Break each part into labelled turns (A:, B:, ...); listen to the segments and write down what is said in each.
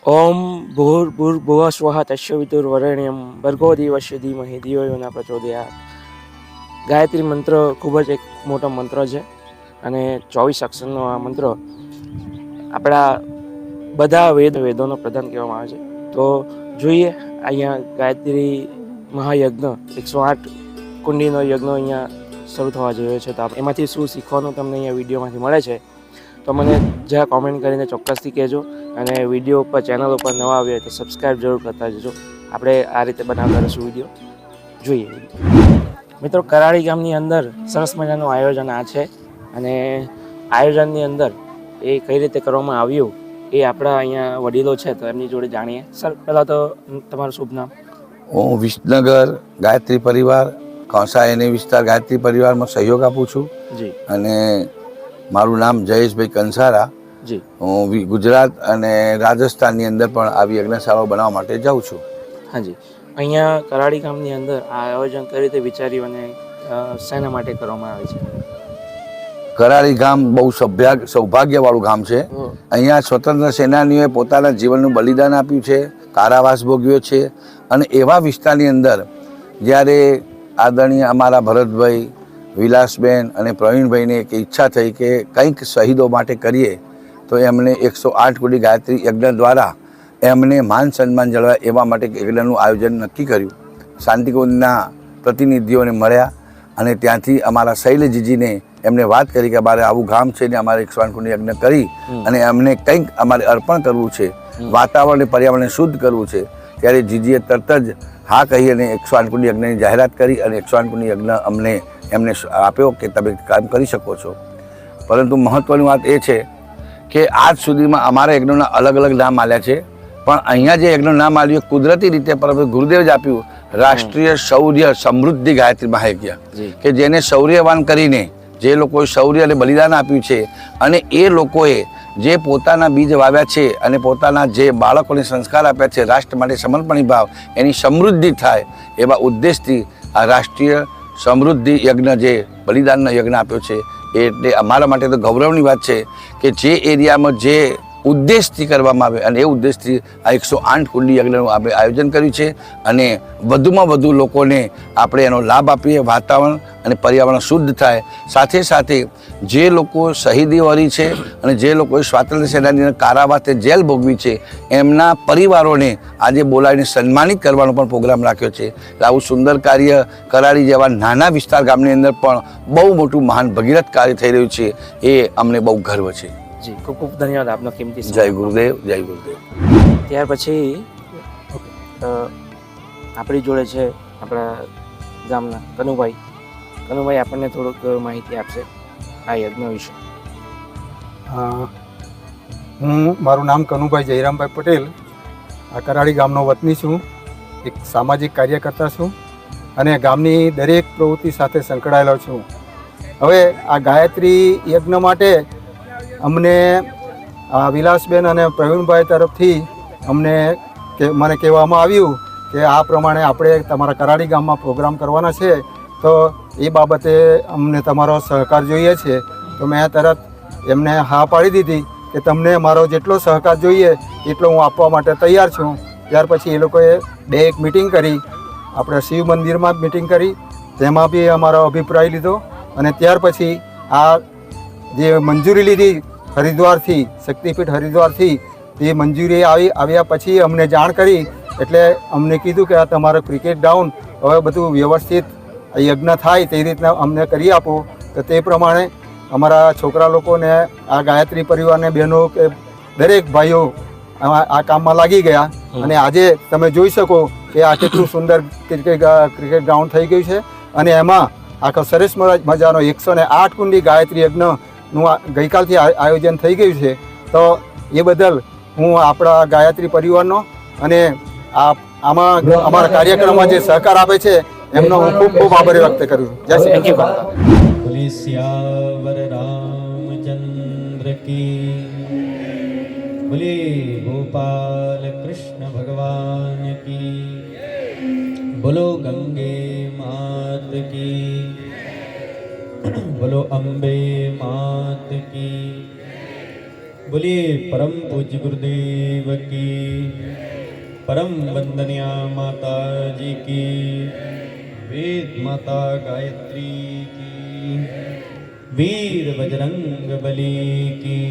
A: ओम भूर्भुवः स्वः तस्सवितुर्वरेण्यं भर्गो देवस्य धीमहि धियो यो न प्रचोदयात्। ગાયત્રી મંત્ર ખૂબ જ એક મોટો મંત્ર છે અને 24 અક્ષરનો આ મંત્ર આપણા બધા વેદોનો પ્રધાન કહેવામાં આવે છે. તો જોઈએ અહીંયા ગાયત્રી મહાયજ્ઞ 108 કુંડીનો યજ્ઞ અહીંયા શરૂ થવા જઈ રહ્યો છે. તો એમાંથી શું શીખવાનું તમને અહીંયા વિડીયોમાંથી મળે છે તો મને જરા કોમેન્ટ કરીને ચોક્કસથી કહેજો. અને વિડીયો ઉપર ચેનલ ઉપર નવા આવ્યા તો સબસ્ક્રાઈબ જરૂર કરતા જજો. આપણે આ રીતે બનાવતા રહીશું વિડીયો. જોઈએ મિત્રો, કરાળી ગામની અંદર સરસ મજાનું આયોજન આ છે અને આયોજનની અંદર એ કઈ રીતે કરવામાં આવ્યું એ આપણા અહીંયા વડીલો છે તો એમની જોડે જાણીએ. સર, પહેલાં તો તમારું શુભ નામ?
B: હું વિસનગર ગાયત્રી પરિવાર કંસા એને વિસ્તાર ગાયત્રી પરિવારમાં સહયોગ આપું છું
A: જી.
B: અને મારું નામ જયેશભાઈ કંસારા.
A: જી.
B: હું ગુજરાત અને રાજસ્થાનની અંદર પણ આવી યજ્ઞશાળાઓ બનાવવા માટે જાઉં છું.
A: હાજી. અહીંયા કરાળી ગામની અંદર આ આયોજન કઈ રીતે વિચાર્યું અને શેના માટે કરવામાં આવે છે?
B: કરાળી ગામ બહુ સૌભાગ્યવાળું ગામ છે. અહીંયા સ્વતંત્ર સેનાનીઓએ પોતાના જીવનનું બલિદાન આપ્યું છે, કારાવાસ ભોગવ્યો છે અને એવા વિસ્તારની અંદર જ્યારે આદરણીય અમારા ભરતભાઈ, વિલાસબેન અને પ્રવીણભાઈને એક ઈચ્છા થઈ કે કંઈક શહીદો માટે કરીએ તો એમણે 108 કુંડી ગાયત્રી યજ્ઞ દ્વારા એમને માન સન્માન જળવાય એવા માટે યજ્ઞનું આયોજન નક્કી કર્યું. શાંતિકુંજના પ્રતિનિધિઓને મળ્યા અને ત્યાંથી અમારા શૈલજીજીને એમને વાત કરી કે અમારે આવું ગામ છે ને અમારે 108 કુંડી યજ્ઞ કરી અને એમને કંઈક અમારે અર્પણ કરવું છે, વાતાવરણ અને પર્યાવરણને શુદ્ધ કરવું છે. ત્યારે જીજીએ તરત જ હા કહી અને 108 કુંડી યજ્ઞની જાહેરાત કરી અને 108 કુંડી યજ્ઞ એમને આપ્યો કે તમે કામ કરી શકો છો. પરંતુ મહત્વની વાત એ છે કે આજ સુધીમાં અમારા યજ્ઞોના અલગ અલગ નામ આલ્યા છે, પણ અહીંયા જે યજ્ઞનું નામ આવ્યું કુદરતી રીતે પરંતુ ગુરુદેવ જ આપ્યું, રાષ્ટ્રીય શૌર્ય સમૃદ્ધિ ગાયત્રી મહાયજ્ઞ, કે જેને શૌર્યવાન કરીને જે લોકોએ શૌર્ય અને બલિદાન આપ્યું છે અને એ લોકોએ જે પોતાના બીજ વાવ્યા છે અને પોતાના જે બાળકોને સંસ્કાર આપ્યા છે, રાષ્ટ્ર માટે સમર્પણની ભાવ એની સમૃદ્ધિ થાય એવા ઉદ્દેશથી આ રાષ્ટ્રીય સમૃદ્ધિ યજ્ઞ જે બલિદાનનો યજ્ઞ આપ્યો છે એટલે અમારા માટે તો ગૌરવની વાત છે કે જે એરિયામાં જે ઉદ્દેશથી કરવામાં આવે અને એ ઉદ્દેશથી આ 108 કુંડી યજ્ઞનું આપણે આયોજન કર્યું છે અને વધુમાં વધુ લોકોને આપણે એનો લાભ આપીએ, વાતાવરણ અને પર્યાવરણ શુદ્ધ થાય. સાથે સાથે જે લોકો શહીદી વરી છે અને જે લોકોએ સ્વાતંત્ર્ય સેનાની કારાવાસે જેલ ભોગવી છે એમના પરિવારોને આજે બોલાવીને સન્માનિત કરવાનો પણ પ્રોગ્રામ રાખ્યો છે. આવું સુંદર કાર્ય કરાળી જેવા નાના વિસ્તાર ગામની અંદર પણ બહુ મોટું મહાન ભગીરથ કાર્ય થઈ રહ્યું છે એ અમને બહુ ગર્વ છે.
A: જી, ખૂબ ખૂબ ધન્યવાદ આપનો કિંમતી સમય.
B: જય ગુરુદેવ, જય ગુરુદેવ.
A: ત્યાર પછી આપણી જોડે છે આપણા ગામના કનુભાઈ. કનુભાઈ આપણને થોડુંક માહિતી આપશે આ યજ્ઞ વિશે.
C: મારું નામ કનુભાઈ જયરામભાઈ પટેલ, આ કરાળી ગામનો વતની છું, એક સામાજિક કાર્યકર્તા છું અને ગામની દરેક પ્રવૃત્તિ સાથે સંકળાયેલો છું. હવે આ ગાયત્રી યજ્ઞ માટે અમને વિલાસબેન અને પ્રવીણભાઈ તરફથી મને કહેવામાં આવ્યું કે આ પ્રમાણે આપણે તમારા કરાળી ગામમાં પ્રોગ્રામ કરવાના છે તો એ બાબતે અમને તમારો સહકાર જોઈએ છે. તો મેં તરત એમને હા પાડી દીધી કે તમને મારો જેટલો સહકાર જોઈએ એટલો હું આપવા માટે તૈયાર છું. ત્યાર પછી એ લોકોએ એક મિટિંગ કરી, આપણે શિવ મંદિરમાં મિટિંગ કરી, તેમાં બી અમારો અભિપ્રાય લીધો અને ત્યાર પછી આ જે મંજૂરી લીધી હરિદ્વારથી, શક્તિપીઠ હરિદ્વારથી, એ મંજૂરી આવ્યા પછી અમને જાણ કરી એટલે અમને કીધું કે આ તમારો ક્રિકેટ ગ્રાઉન્ડ હવે બધું વ્યવસ્થિત યજ્ઞ થાય તે રીતના અમને કરી આપો. તો તે પ્રમાણે અમારા છોકરા લોકોને આ ગાયત્રી પરિવારને બહેનો કે દરેક ભાઈઓ આ કામમાં લાગી ગયા અને આજે તમે જોઈ શકો કે આ કેટલું સુંદર ક્રિકેટ ગ્રાઉન્ડ થઈ ગયું છે અને એમાં આખો સરસ મજાનો 108 કુંડી ગાયત્રી યજ્ઞનું ગઈકાલથી આયોજન થઈ ગયું છે. તો એ બદલ હું આપણા ગાયત્રી પરિવારનો અને આમાં અમારા કાર્યક્રમમાં જે સહકાર આપે છે એમનો હું ખૂબ ખૂબ આભાર વ્યક્ત કરું છું. જય શ્રી કૃષ્ણ.
D: બોલે સિયાવર રામચંદ્ર કી, બોલે ગોપાલ કૃષ્ણ ભગવાન કી, બોલો ગંગે માત કી, બોલો અંબે માત કી. बोलिए परम पूज्य गुरुदेव की, परम वंदनीय माता जी की, वेद माता गायत्री की, वीर बजरंग बली की,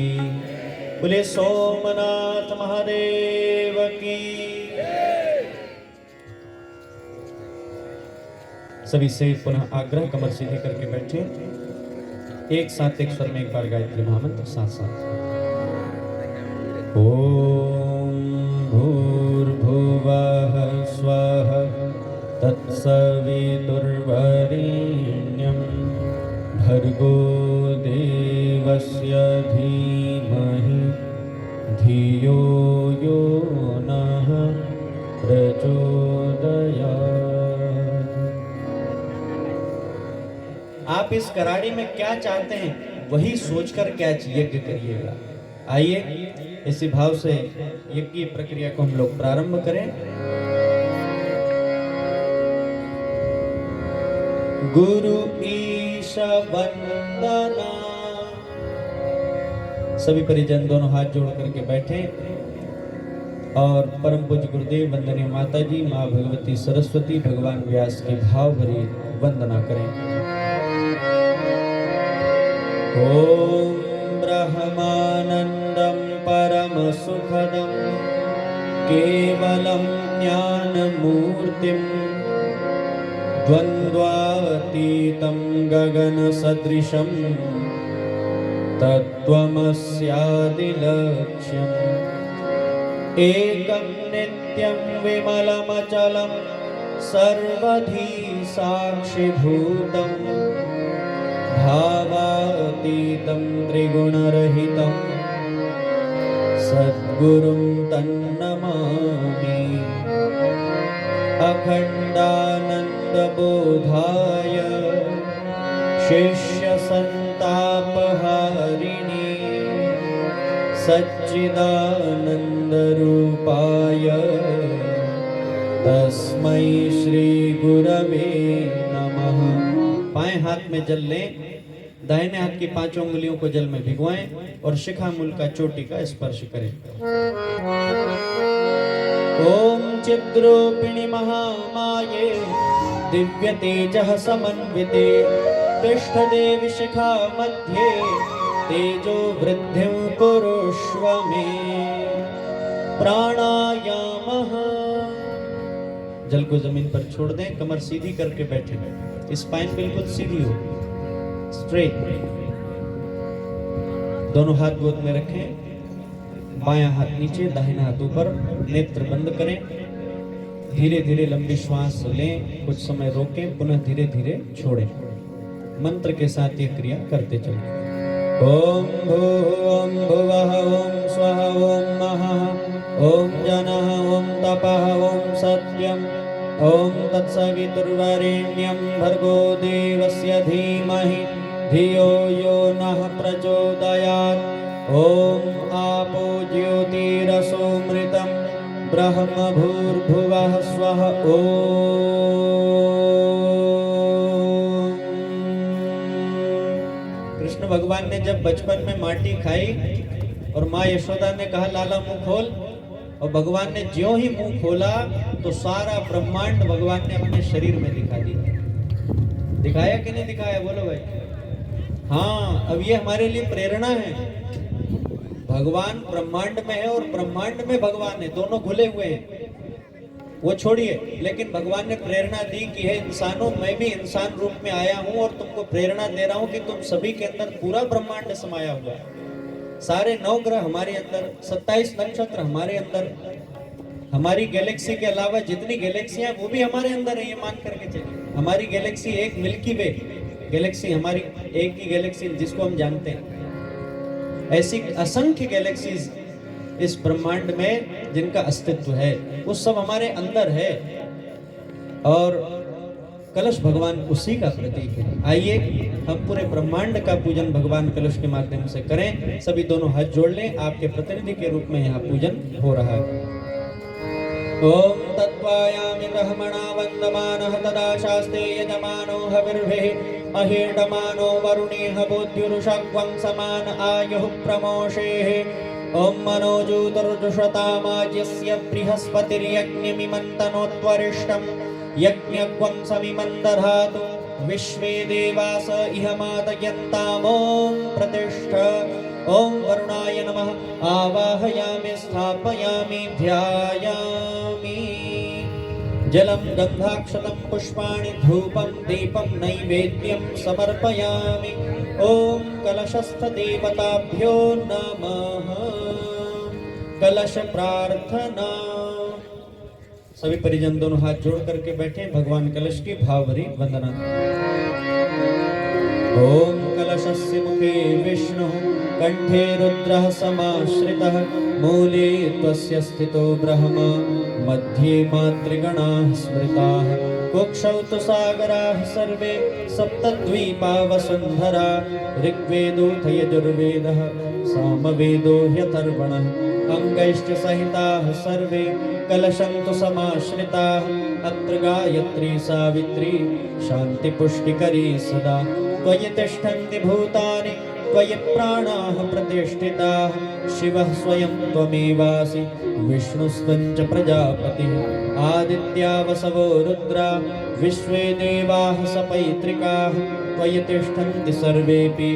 D: बोले सोमनाथ महादेव की। सभी से पुनः आग्रह, कमर सीधी करके बैठे, एक साथ एक स्वर में एक बार गायत्री महामंत्र साथ साथ। ओम भूर्भुवः स्वः तत्सवितुर्वरेण्यं भर्गो देवस्य धीमहि धियो यो नः प्रचोदयात्। आप इस कराड़ी में क्या चाहते हैं वही सोचकर क्या यज्ञ करिएगा। आइए इसी भाव से यज्ञ की प्रक्रिया को हम लोग प्रारंभ करें। गुरु ईश वंदना। सभी परिजन दोनों हाथ जोड़ करके बैठे और परम पूज्य गुरुदेव वंदनीय माता जी माँ भगवती सरस्वती भगवान व्यास की भाव भरी वंदना करें। ओम ब्रह्मानंदं परम सुखदं केवलं ज्ञानमूर्तिं द्वन्द्वातीतं गगन सदृशं तत्त्वमस्यादिलक्ष्यम् एकं नित्यं विमलमचलं सर्वधी साक्षिभूतं भावातीतं त्रिगुणरहितं सद्गुरुं तन्नमामि। अखण्डानन्दबोधाय शिष्यसन्तापहारिणी सच्चिदानन्दरूपाय तस्मै श्री गुरवे नमः। बाएं हाथ में जल लें, दाहिने हाथ की 5 उंगलियों को जल में भिगोएं और शिखामूल का चोटी का स्पर्श करें। ओम चिद्रूपिणी महामाये दिव्य तेजः समन्विते तिष्ठ देवी शिखा मध्ये तेजो वृद्धिं कुरुष्व मे। प्राणायामः। जल को जमीन पर छोड़ दें, कमर सीधी करके बैठे, स्पाइन बिल्कुल सीधी हो, स्ट्रेट। दोनों हाथ गोद में रखें, बायां हाथ नीचे, दाहिना हाथ ऊपर, नेत्र बंद करें। धीरे धीरे लंबी श्वास लें, कुछ समय रोकें, पुनः धीरे धीरे छोड़ें। मंत्र के साथ ये क्रिया करते चलें। ओम भुवः ओम स्वः ओम महः ओम जनः ओम तपः ओम सत्यम् ओम तत्सवितुर्वरेण्यं भर्गो देवस्य धीमहि धियो यो नः प्रचोदयात्। ओम आपो ज्योतिरसोमृतं ब्रह्म भूर्भुवः स्वः ओम। कृष्ण भगवान ने जब बचपन में माटी खाई और माँ यशोदा ने कहा लाला मुंह खोल, और भगवान ने ज्यों ही मुंह खोला तो सारा ब्रह्मांड भगवान ने अपने शरीर में दिखा दिया। दिखाया कि नहीं दिखाया, बोलो भाई। हाँ, अब ये हमारे लिए प्रेरणा है। भगवान ब्रह्मांड में है और ब्रह्मांड में भगवान है, दोनों घुले हुए हैं। वो छोड़िए, लेकिन भगवान ने प्रेरणा दी कि हे इंसानों, मैं भी इंसान रूप में आया हूं और तुमको प्रेरणा दे रहा हूं कि तुम सभी के अंदर पूरा ब्रह्मांड समाया हुआ है। सारे 9 ग्रह हमारे अंदर, 27 नक्षत्र हमारे अंदर, हमारी गैलेक्सी के अलावा जितनी गैलेक्सियां हैं वो भी हमारे अंदर है, ये मान करके चलिए। हमारी गैलेक्सी एक मिल्की वे गैलेक्सी, हमारी एक ही गैलेक्सी जिसको हम जानते हैं। ऐसी असंख्य गैलेक्सीज इस ब्रह्मांड में जिनका अस्तित्व है, वो सब हमारे अंदर है। और कलश भगवान उसी का प्रतीक है। आइए हम पूरे ब्रह्मांड का पूजन भगवान कलश के माध्यम से करें। सभी दोनों हाथ जोड़ लें, आपके प्रतिनिधि के रूप में यहाँ पूजन हो रहा है। ओम तत्वायामि ब्रह्मणा वन्दमानः तदा शास्ते यजमानो हविर्भिः अहेडमानो वरुणेह बोध्युरुषग्वं समान आयुः प्रमोषेः ॐ मनोजूतर्जुषतामाज्यस्य बृहस्पतिर्यज्ञमिमन्तनोत्वरिष्टं यज्ञग्वं समिमं दधातु विश्वे देवास इह मातयन्तामों प्रतिष्ठ ॐ वरुणाय नमः आवाहयामि स्थापयामि ध्यायामि जलं गन्धाक्षतं पुष्पाणि धूपं दीपं नैवेद्यं समर्पयामि ॐ कलशस्थदेवताभ्यो नमः कलश प्रार्थना। सभी परिजन दोनों हाथ जोड़ करके बैठे भगवान कलश की भाव भरी वंदना। ओम कलशस्य मुखे विष्णु कंठे रुद्रः समाश्रितः मूले त्वस्य स्थितो ब्रह्मा मध्ये मातृगणाः स्मृताः कुक्षौ तु सागराः सर्वे सप्तद्वीपा वसुन्धरा ऋग्वेदोऽथ यजुर्वेदः सामवेदो ह्यथर्वणः अंगैश्च सहिताः सर्वे कलशन्तु समाश्रिताः अत्र गायत्री सावित्री शान्तिपुष्टिकरी सदा त्वयि तिष्ठन्ति भूतानि त्वयि प्राणाः प्रतिष्ठिताः शिवः स्वयं त्वमेवासि विष्णुस्त्वञ्च प्रजापतिः आदित्या वसवो रुद्रा विश्वे देवाः सपैत्रिकाः त्वयि तिष्ठन्ति सर्वेऽपि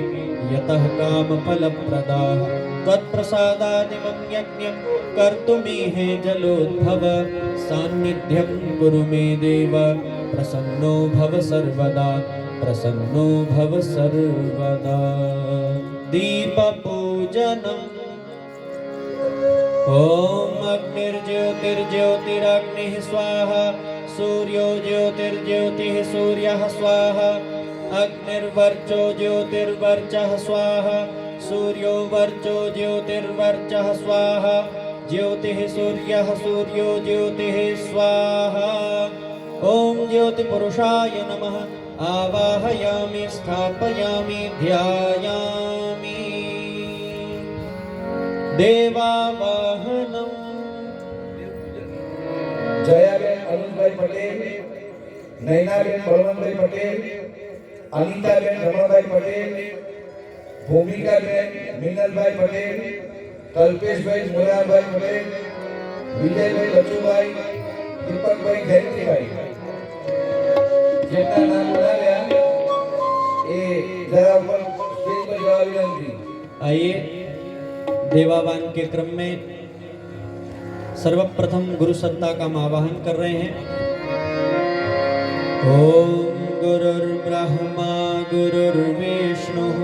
D: यतः कामफलप्रदाः त्वत्प्रसादादिमं यज्ञं कर्तुमीहे जलोद्भव सान्निध्यं कुरु मे देव प्रसन्नो भव सर्वदा प्रसन्नो भव सर्वदा। दीपपूजनम् ॐ अग्निर्ज्योतिर्ज्योतिरग्निः स्वाहा सूर्यो ज्योतिर्ज्योतिः सूर्यः स्वाहा अग्निर्वर्चो ज्योतिर्वर्चः स्वाहा सूर्यो वर्चो ज्योतिर्वर्चः स्वाहा ज्योतिः सूर्यः सूर्यो ज्योतिः स्वाहा ॐ ज्योतिपुरुषाय नमः आवाहयामि स्थापयामि ध्यायामि देवावाहनम्
E: जयाबेन अनुजभाई पटेल, नैनाबेन बलवंतभाई पटेल, अनिताबेन रमणभाई पटेल, भूमिकाबेन मीनलभाई पटेल, कल्पेशभाई मोरारभाई पटेल, विजयभाई बचुभाई, दीपकभाई धैर्यभाई જેમના નામ બોલાવ્યા એ જરા ઉપર સ્ટેજ પર જવા વિનંતી।
D: आइए देवावान के क्रम में सर्वप्रथम गुरु सत्ता का हम आवाहन कर रहे हैं। ओम गुरुर्ब्रह्मा गुरुर्विष्णुः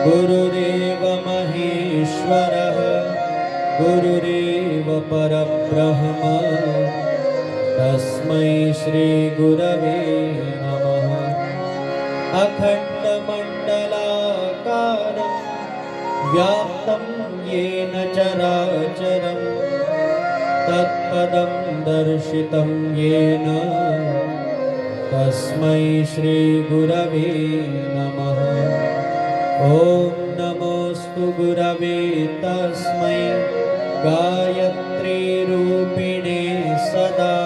D: गुरुरेव महेश्वरः गुरुरेव परब्रह्म तस्मै श्री गुरवे नमः। अखण्डमण्डलाकारं व्याप्तं येन चराचरं तत्पदं दर्शितं येन तस्मै श्री गुरवे नमः। ॐ नमोऽस्तु गुरवे तस्मै गायत्री रूपिणे सदा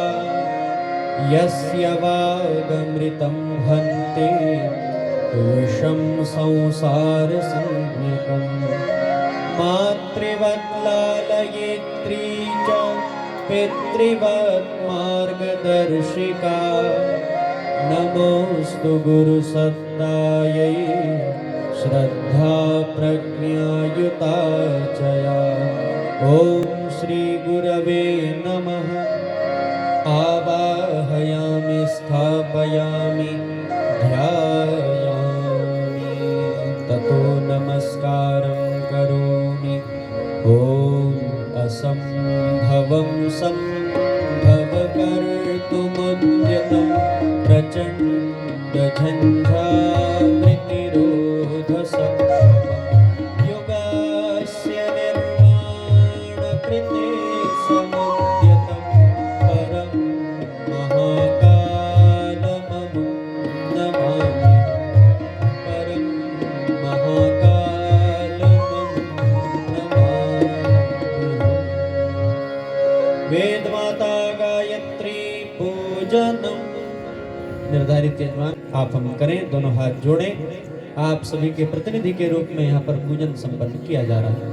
D: यस्य वागमृतं हन्ते विषं संसार संज्ञकम् मातृवत् लालयित्री च पितृवत् मार्गदर्शिका नमोऽस्तु गुरुसत्तायै श्रद्धा प्रज्ञायुता च या। ॐ श्री गुरवे नमः आवाहयामि स्थापयामि ध्यायामि ततो नमस्कारं करोमि। ॐ असम्भवं सम्भवकर्तुमुद्यतं प्रचण्डझञ्झावृत्तिरोधसक्षमं युगस्य निर्माणकृते समुद्यतं परं महाकालममुं नमामि। परं महाकालममुं नमामि। वेदमाता गायत्री पूजनम् निर्धारित यजमान आप हम करें, दोनों हाथ जोड़ें। आप सभी के प्रतिनिधि के रूप में यहाँ पर पूजन संपन्न किया जा रहा है।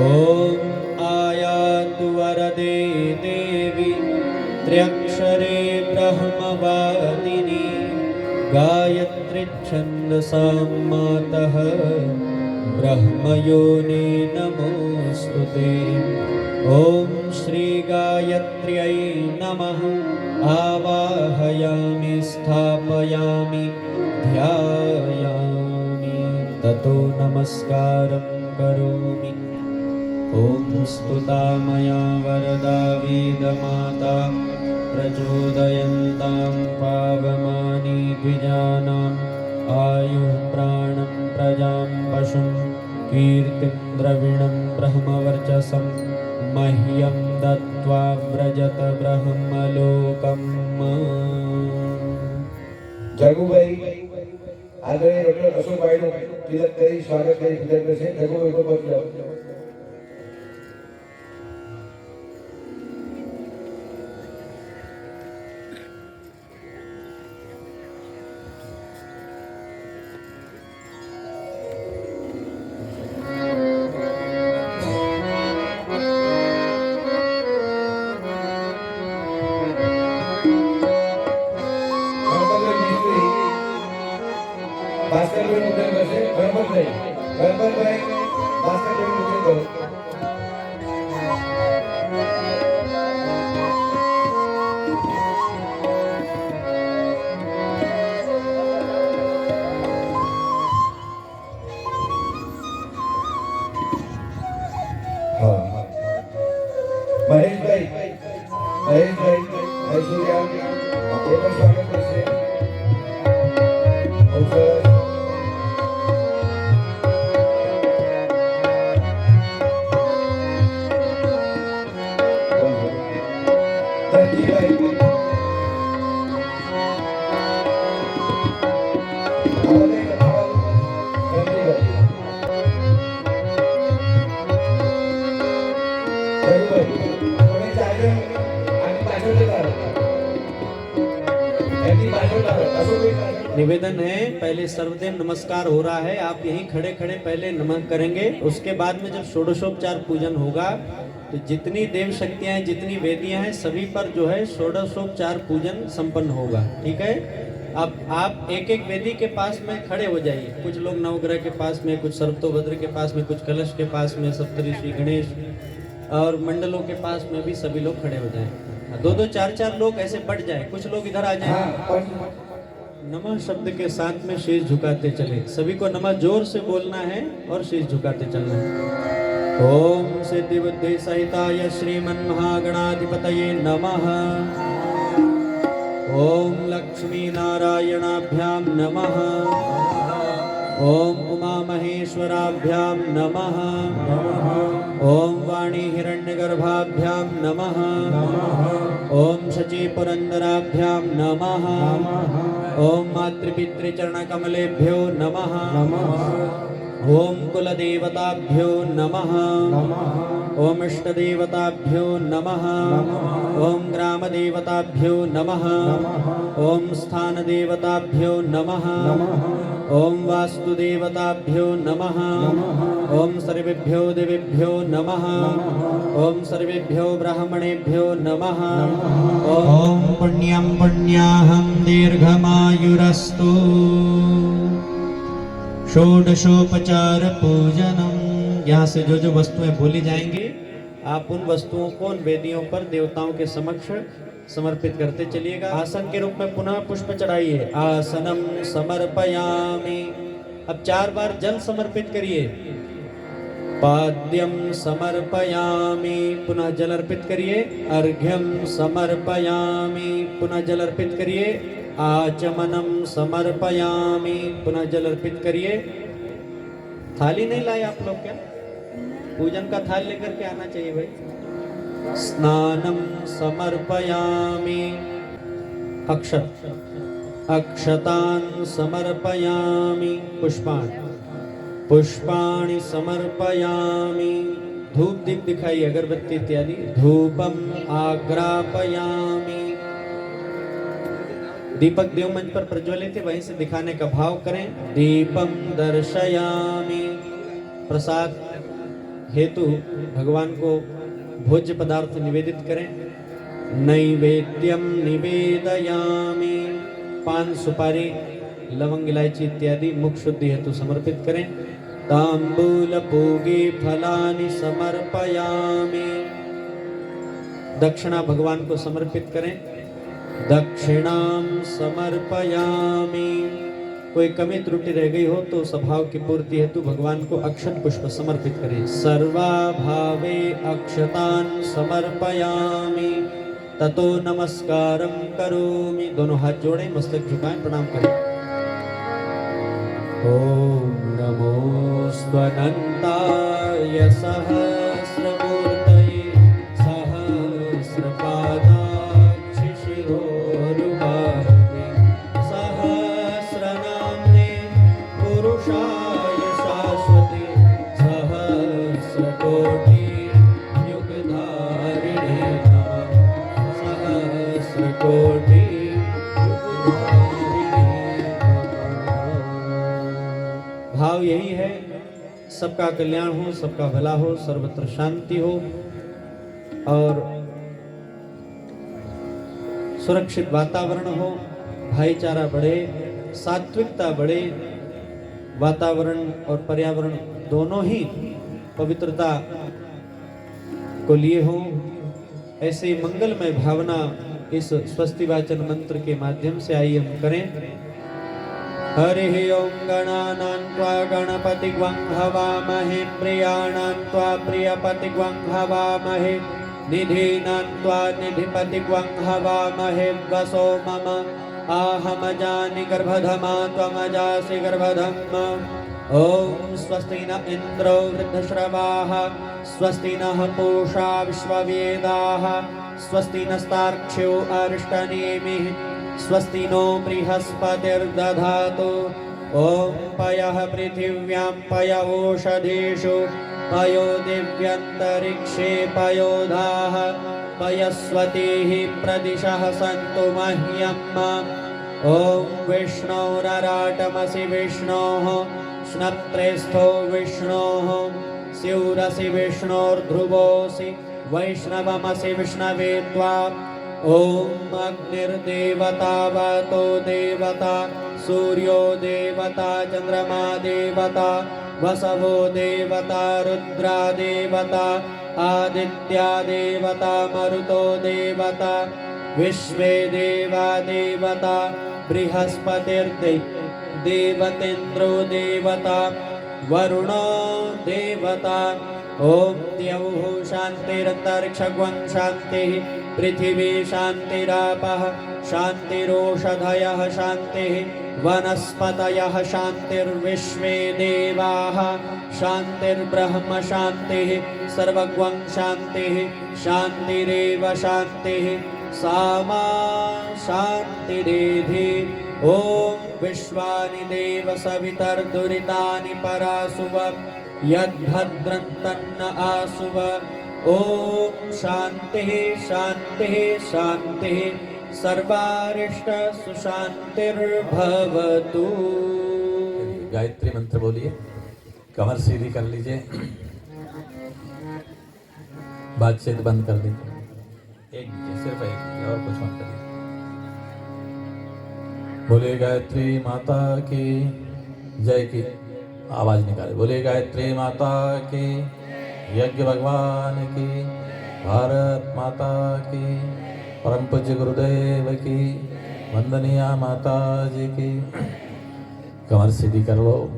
D: ओम आयातु वरदे देवी त्र्यक्षरे ब्रह्मवादिनी गायत्री छन्दसां मातः ब्रह्मयोने नमोस्तुते। ओम श्री गायत्र्यै नमः। आवाहयामि स्थापयामि ध्यायामि ततो नमस्कारं करोमि। ओम स्तुता मया वरदा वेदमाता प्रचोदयन्तां पावमानि द्विजानाम् आयुः प्राणं प्रजां पशुं कीर्तिं द्रविणं ब्रह्मवर्चसं मह्यं दत्त्वा व्रजत ब्रह्मलोकम्।
E: જગુભાઈ આગળ ડોક્ટર અશોકભાઈનું તિલક કરી સ્વાગત કરી પૂજન કરશે. જગુભાઈ તો પહોંચી જાઓ. ભાસ્કરભાઈ પૂજન કરશે. ગણપતભાઈ ભાસ્કરભાઈ પૂજન કરો. હા મહેશભાઈ મહેશભાઈ એ પણ સ્વાગત કરશે. બહુ સરસ.
D: निवेदन है, पहले सर्वदेव नमस्कार हो रहा है, आप यहीं खड़े खड़े पहले नमन करेंगे। उसके बाद में जब षोडशोपचार पूजन होगा तो जितनी देव शक्तियां हैं, जितनी वेदियां हैं, सभी पर जो है षोडशोपचार पूजन संपन्न होगा। ठीक है। अब आप एक एक वेदी के पास में खड़े हो जाइए। कुछ लोग नवग्रह के पास में, कुछ सर्वतोभद्र के पास में, कुछ कलश के पास में, सप्तऋषि गणेश और मंडलों के पास में भी सभी लोग खड़े हो जाएं। दो दो चार चार लोग ऐसे बढ़ जाए। कुछ लोग इधर आ जाए। नमः शब्द के साथ में शीश झुकाते चले। सभी को नमः जोर से बोलना है और शीश झुकाते चलना है। ओम सिद्धि बुद्धि सहिताय श्रीमन् महागणाधिपतये नमः। ओम लक्ष्मी नारायणाभ्याम नमः। ओम उमा महेश्वराभ्यां नमः। ओम वाणी हिरण्यगर्भाभ्यां नमः। ओम शची पुरंदराभ्यां नमः। ओम मातृपितृचरणकमलेभ्यो नमः। ओम कुलदेवताभ्यो नमः। ओम इष्टदेवताभ्यो नमः। ओम ग्रामदेवताभ्यो नमः। ओम स्थानदेवताभ्यो नमः। ओम वास्तुदेवताभ्यो नमः। ओम सर्वेभ्यो देवेभ्यो नमः। ओम सर्वेभ्यो ब्राह्मणेभ्यो नमः। ओम पुण्यं पुण्याहं दीर्घमायुरस्तु। षोडशोपचार पूजनम। यहाँ से जो जो वस्तुएं बोली जाएंगी, आप उन वस्तुओं को उन वेदियों पर देवताओं के समक्ष समर्पित करते चलिएगा। आसन के रूप में पुनः पुष्प चढ़ाइए। आसनम समर्पयामि। अब 4 बार जल समर्पित करिए। पाद्यम समर्पयामि। पुनः जल अर्पित करिए। अर्घ्यम समर्पयामि। पुनः जल अर्पित करिए। आचमनम समर्पयामि। पुनः जल अर्पित करिए। थाली नहीं लाए आप लोग क्या? पूजन का थाल लेकर के आना चाहिए भाई। स्नानम समर्पयामि। अक्षतान् समर्पयामि। पुष्पाणि समर्पयामि। धूप दीप दिखाइए, अगरबत्ती इत्यादि। धूपम आग्रापयामि। दीपक देव मंच पर प्रज्वलित है, वहीं से दिखाने का भाव करें। दीपम दर्शयामि। प्रसाद हेतु भगवान को भोज्य पदार्थ निवेदित करें। नैवेद्यम निवेदयामि। पान सुपारी लवंग इलायची इत्यादि मुख शुद्धि हेतु समर्पित करें। तांबूल पूगे फलानि समर्पयामि। दक्षिणा भगवान को समर्पित करें। दक्षिणाम समर्पयामि। कोई कमी त्रुटि रह गई हो तो स्वभाव की पूर्ति हेतु भगवान को अक्षत पुष्प समर्पित करें। सर्वा भावे अक्षतान समर्पयामि। ततो नमस्कारम करोमि। दोनों हाथ जोड़ें, मस्तक झुकाएं, प्रणाम करें। ओम नमो स्वनंताय सहस्रमूर्तये सहस्रपादाक्ष शिरोरुबाहुवे सहस्रनाम्ने पुरुषाय शाश्वते सहस्रकोटि युगधारिणे नमः। सहस्रकोटि भाव यही है, सबका कल्याण हो, सबका भला हो, सर्वत्र शांति हो और सुरक्षित वातावरण हो, भाईचारा बढ़े, सात्विकता बढ़े, वातावरण और पर्यावरण दोनों ही पवित्रता को लिए हों। ऐसे मंगलमय भावना इस स्वस्ति वाचन मंत्र के माध्यम से आइए हम करें। हरिः ओं गणानां त्वा गणपतिग्वं हवामहे प्रियाणां त्वा प्रियपतिग्वं हवामहे निधीनां त्वा निधिपतिग्वं हवामहे वसो मम आहमजानि गर्भधमा त्वमजासि गर्भधम्। ॐ स्वस्ति न इन्द्रो वृद्धश्रवाः स्वस्ति नः पूषा विश्ववेदाः स्वस्ति नस्तार्क्ष्यो अरिष्टनेमिः स्वस्ति नो बृहस्पतिर्दधातु। ॐ पयः पृथिव्यां पय ओषधीषु पयो दिव्यन्तरिक्षे पयोधाः पयस्वतीः प्रदिशः सन्तु मह्यम्। ॐ विष्णोरराटमसि विष्णोः स्नप्त्रेस्थो विष्णोः स्यूरसि विष्णोर्ध्रुवोऽसि वैष्णवमसि विष्णवे त्वा। ॐ अग्निर्देवता वातो देवता सूर्यो देवता चन्द्रमा देवता वसवो देवता रुद्रा देवता आदित्या देवता मरुतो देवता विश्वे देवा देवता बृहस्पतिर्देवतेन्द्रो देवता वरुणो देवता। ॐ द्यौः शान्तिरन्तरिक्षगं शान्तिः पृथिवी शान्तिरापः शान्तिरोषधयः शान्तिः वनस्पतयः शान्तिर्विश्वे देवाः शान्तिर्ब्रह्म शान्तिः सर्वगं शान्तिः शान्तिरेव शान्तिः सामा शान्तिरेधि। ॐ विश्वानि देव सवितर्दुरितानि परासुव यद्भद्रं तन्न आसुव। ॐ शान्तिः शान्तिः शान्तिः सर्वारिष्ट सुशान्तिर्भवतु।
F: गायत्री मंत्र बोलिए, कमर सीधी कर लीजिए, बातचीत बंद कर दीजिए। एक नीचे, सिर्फ एक नीचे, और कुछ मत करिए। बोले गायत्री माता की जय की आवाज निकाले। बोले गायत्री माता की, यज्ञ भगवान की, भारत माता की, परम पूज्य गुरुदेव की, वंदनीय माता जी की। कमर सीधी कर लो।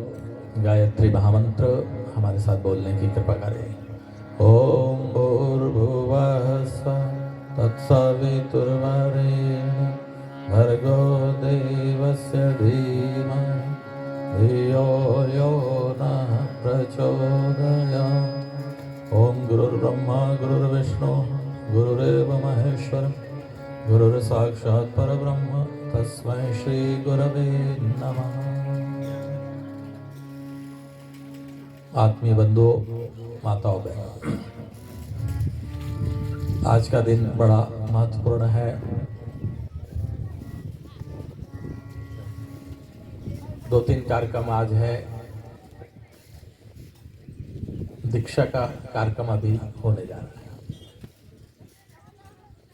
F: गायत्री महामंत्र हमारे साथ बोलने की कृपा करें। ओम भूर्भुवः स्वः तत्सवितुर्वरेण्यं भर्गो देवस्य धीमहि धियो यो नः प्रचोदयात्। ओम गुरुर्ब्रह्मा गुरुर्विष्णु गुरुरेव महेश्वर गुरुर्साक्षात् परब्रह्म तस्मै श्री गुरवे नमः। आत्मीय बंधुओं, माताओं, बहनों, आज का दिन बड़ा महत्वपूर्ण है। 2-3 कार्यक्रम आज है, दीक्षा का कार्यक्रम अभी होने जा रहा है।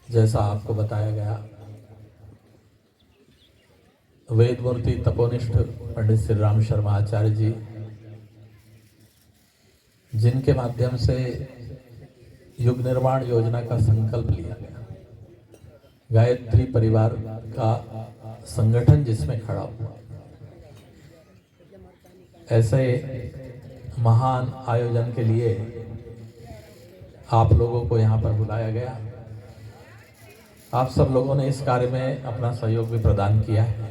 F: जैसा आपको बताया गया, वेदमूर्ति तपोनिष्ठ पंडित श्री राम शर्मा आचार्य जी, जिनके माध्यम से युग निर्माण योजना का संकल्प लिया गया, गायत्री परिवार का संगठन जिसमें खड़ा हुआ, ऐसे महान आयोजन के लिए आप लोगों को यहाँ पर बुलाया गया। आप सब लोगों ने इस कार्य में अपना सहयोग भी प्रदान किया है।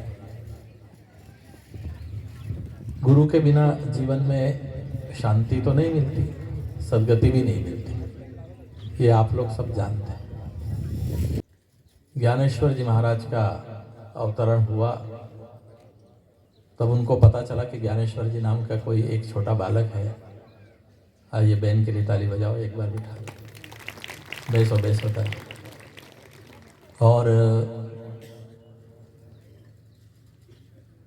F: गुरु के बिना जीवन में शांति तो नहीं मिलती, सद्गति भी नहीं मिलती, ये आप लोग सब जानते हैं। ज्ञानेश्वर जी महाराज का अवतरण हुआ, तब उनको पता चला कि ज्ञानेश्वर जी नाम का कोई एक छोटा बालक है। आइए बहन के लिए ताली बजाओ, एक बार बिठा लो, बैसो ताली। और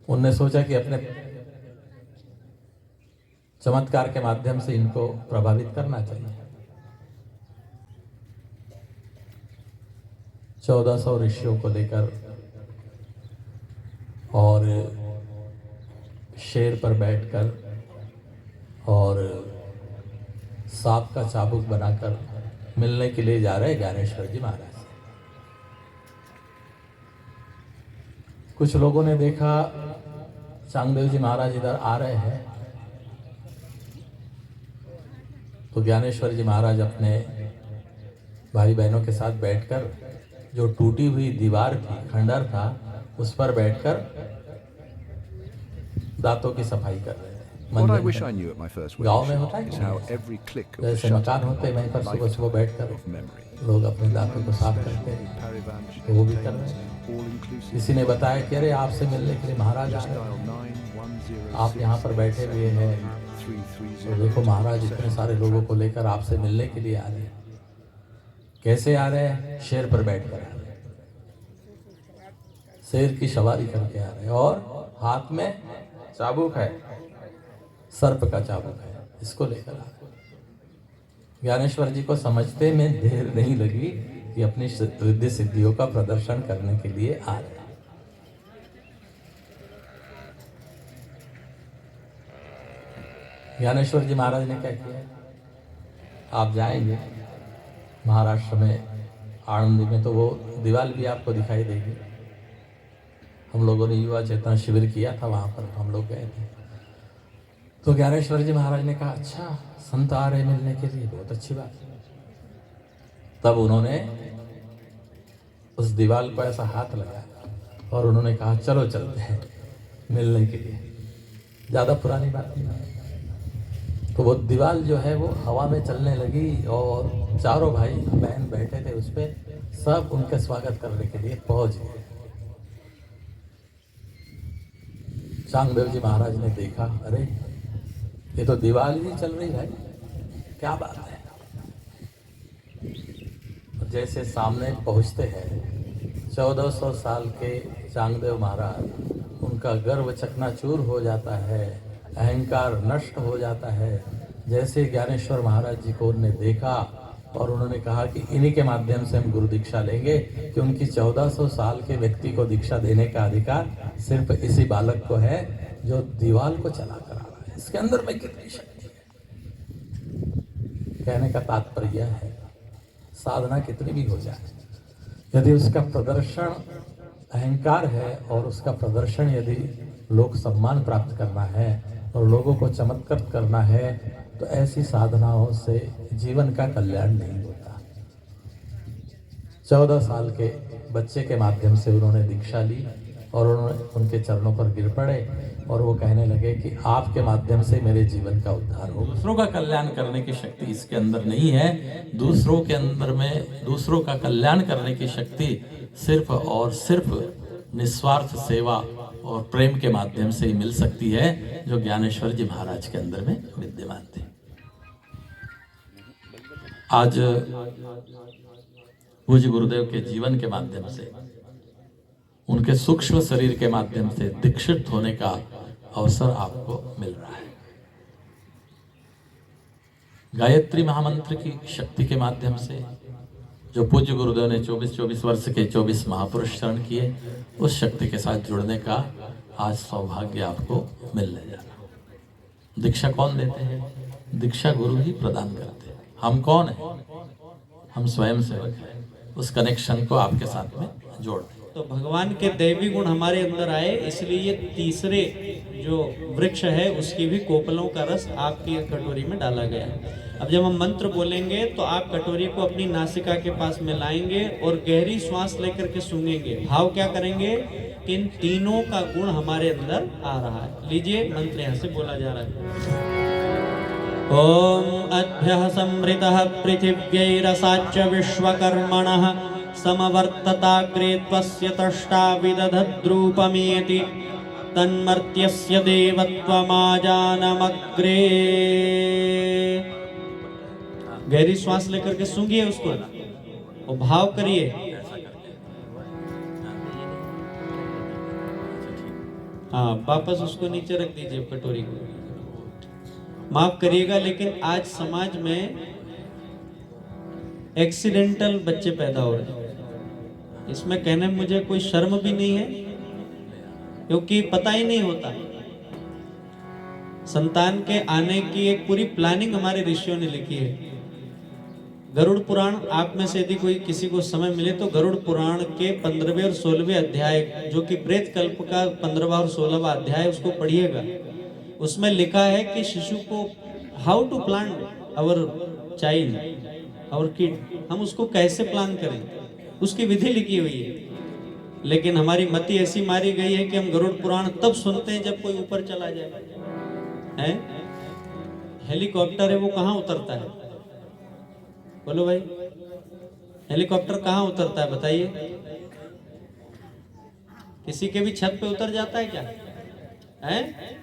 F: उनने सोचा कि अपने चमत्कार के माध्यम से इनको प्रभावित करना चाहिए। 1400 ऋषियों को लेकर और शेर पर बैठकर और सांप का चाबुक बनाकर मिलने के लिए जा रहे ज्ञानेश्वर जी महाराज। कुछ लोगों ने देखा चांगदेव जी महाराज इधर आ रहे हैं, तो ज्ञानेश्वर जी महाराज अपने भाई बहनों के साथ बैठकर जो टूटी हुई दीवार थी, खंडर था, उस पर बैठकर दांतों की सफाई कर रहे थे।
G: What I wish I knew at my first
F: गाँव में
G: workshop
F: होता है
G: is
F: कि
G: how
F: नहीं?
G: every click of the
F: जैसे
G: shutter
F: मकान होते हैं वहीं पर सुबह सुबह बैठकर
G: of memory.
F: लोग अपने दांतों को साफ करते हैं,
G: Parivansh
F: तो वो भी कर रहे हैं।
G: all-inclusive
F: किसी ने बताया कि अरे आपसे मिलने के लिए महाराज आ रहे
G: dial
F: हैं,
G: 9106
F: आप यहाँ पर बैठे हुए हैं, तो
G: 330
F: देखो महाराज इतने सारे लोगों को लेकर आपसे मिलने के लिए आ रहे हैं। कैसे आ रहे हैं? शेर पर बैठ कर आ रहे हैं, शेर की सवारी करके आ रहे हैं, और हाथ में चाबुक है, सर्प का चाबुक है, इसको लेकर आ रहे हैं। ज्ञानेश्वर जी को समझते में देर नहीं लगी कि अपनी रिद्धि सिद्धियों का प्रदर्शन करने के लिए आ रहे हैं। ज्ञानेश्वर जी महाराज ने क्या किया? आप जाएंगे महाराष्ट्र में आनंदी में, तो वो दीवार भी आपको दिखाई देगी। हम लोगों ने युवा चेतना शिविर किया था, वहाँ पर हम लोग गए थे। तो ज्ञानेश्वर जी महाराज ने कहा, अच्छा संत आ रहे मिलने के लिए, बहुत अच्छी बात है। तब उन्होंने उस दीवार पर ऐसा हाथ लगाया और उन्होंने कहा, चलो चलते हैं मिलने के लिए। ज़्यादा पुरानी बात नहीं। तो वो दीवार जो है वो हवा में चलने लगी और चारों भाई बहन बैठे थे उस पर, सब उनके स्वागत करने के लिए पहुंच गए। चांगदेव जी महाराज ने देखा, अरे ये तो दीवार ही चल रही है, क्या बात है। जैसे सामने पहुंचते हैं 1400 साल के चांगदेव महाराज, उनका गर्व चकनाचूर हो जाता है, अहंकार नष्ट हो जाता है। जैसे ज्ञानेश्वर महाराज जी को उन्होंने देखा और उन्होंने कहा कि इन्हीं के माध्यम से हम गुरु दीक्षा लेंगे, कि उनकी 1400 साल के व्यक्ति को दीक्षा देने का अधिकार सिर्फ इसी बालक को है जो दीवाल को चला कर आ रहा है। इसके अंदर में कितनी शक्ति है। कहने का तात्पर्य है, साधना कितनी भी हो जाए, यदि उसका प्रदर्शन अहंकार है और उसका प्रदर्शन यदि लोक सम्मान प्राप्त करना है और लोगों को चमत्कृत करना है, तो ऐसी साधनाओं से जीवन का कल्याण नहीं होता। 14 साल के बच्चे के माध्यम से उन्होंने दीक्षा ली और उन्होंने उनके चरणों पर गिर पड़े और वो कहने लगे कि आपके माध्यम से मेरे जीवन का उद्धार हो। दूसरों का कल्याण करने की शक्ति इसके अंदर नहीं है, दूसरों के अंदर में दूसरों का कल्याण करने की शक्ति सिर्फ और सिर्फ निस्वार्थ सेवा और प्रेम के माध्यम से ही मिल सकती है, जो ज्ञानेश्वर जी महाराज के अंदर में विद्यमान थे। आज पूज्य गुरुदेव के जीवन के माध्यम से, उनके सूक्ष्म शरीर के माध्यम से दीक्षित होने का अवसर आपको मिल रहा है। गायत्री महामंत्र की शक्ति के माध्यम से जो पूज्य गुरुदेव ने 24 वर्ष के 24 महापुरुष शरण किए, उस शक्ति के साथ जुड़ने का आज सौभाग्य आपको मिलने जा रहा। दीक्षा कौन देते हैं? दीक्षा गुरु ही प्रदान करते हैं। हम कौन हैं? हम स्वयं सेवक हैं। उस कनेक्शन को आपके साथ में जोड़ दें।
D: तो भगवान के दैवी गुण हमारे अंदर आए, इसलिए ये तीसरे जो वृक्ष है उसकी भी कोपलों का रस आपकी कटोरी में डाला गया है। अब जब हम मंत्र बोलेंगे तो आप कटोरी को अपनी नासिका के पास में लाएंगे और गहरी श्वास लेकर के सूंघेंगे। भाव क्या करेंगे कि इन तीनों का गुण हमारे अंदर आ रहा है। लीजिए मंत्र यहाँ से बोला जा रहा है। ओम अभ्यः समृतः पृथिव्यैरसाच्च विश्वकर्मणः समवर्तताग्रे त्वस्य तष्टा विदधद्रूपमेति तन्मर्त्यस्य देवत्वमाजानमग्रे। गहरी श्वास लेकर के सूंघिए उसको और भाव करिए। हाँ, वापस उसको नीचे रख दीजिए कटोरी को। माफ करिएगा, लेकिन आज समाज में एक्सीडेंटल बच्चे पैदा हो रहे हैं। इसमें कहने में मुझे कोई शर्म भी नहीं है, क्योंकि पता ही नहीं होता। संतान के आने की एक पूरी प्लानिंग हमारे ऋषियों ने लिखी है। गरुड़ पुराण, आप में से यदि कोई किसी को समय मिले तो गरुड़ पुराण के 15वें और 16वें अध्याय, जो कि प्रेत कल्प का 15वां और 16वां अध्याय, उसको पढ़िएगा। उसमें लिखा है कि शिशु को how to plan our child, our kid, हम उसको कैसे प्लान करें, उसकी विधि लिखी हुई है। लेकिन हमारी मति ऐसी मारी गई है कि हम गरुड़ पुराण तब सुनते हैं जब कोई ऊपर चला जाए। हैं? हेलीकॉप्टर है, वो कहाँ उतरता है? बोलो भाई, हेलीकॉप्टर कहाँ उतरता है बताइए? किसी के भी छत पे उतर जाता है क्या? हैं?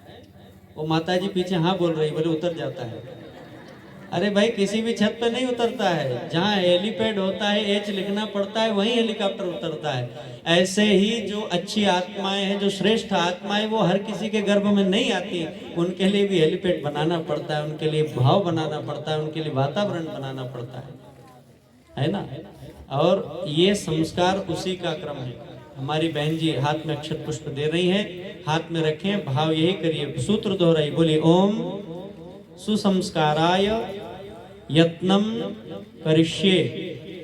D: वो माताजी पीछे हाँ बोल रही, बोले उतर जाता है। अरे भाई, किसी भी छत पे नहीं उतरता है। जहाँ हेलीपैड होता है, एच लिखना पड़ता है, वहीं हेलीकॉप्टर उतरता है। ऐसे ही जो अच्छी आत्माएं हैं, जो श्रेष्ठ आत्माएं, वो हर किसी के गर्भ में नहीं आती। उनके लिए भी हेलीपैड बनाना पड़ता है, उनके लिए भाव बनाना पड़ता है, उनके लिए वातावरण बनाना पड़ता है ना? और ये संस्कार उसी का क्रम है। हमारी बहन जी हाथ में अक्षत पुष्प दे रही हैं, हाथ में रखें, भाव यही करिए, सूत्र दोहराइए, बोलिए ओम सुसंस्काराय यत्नम करिष्ये,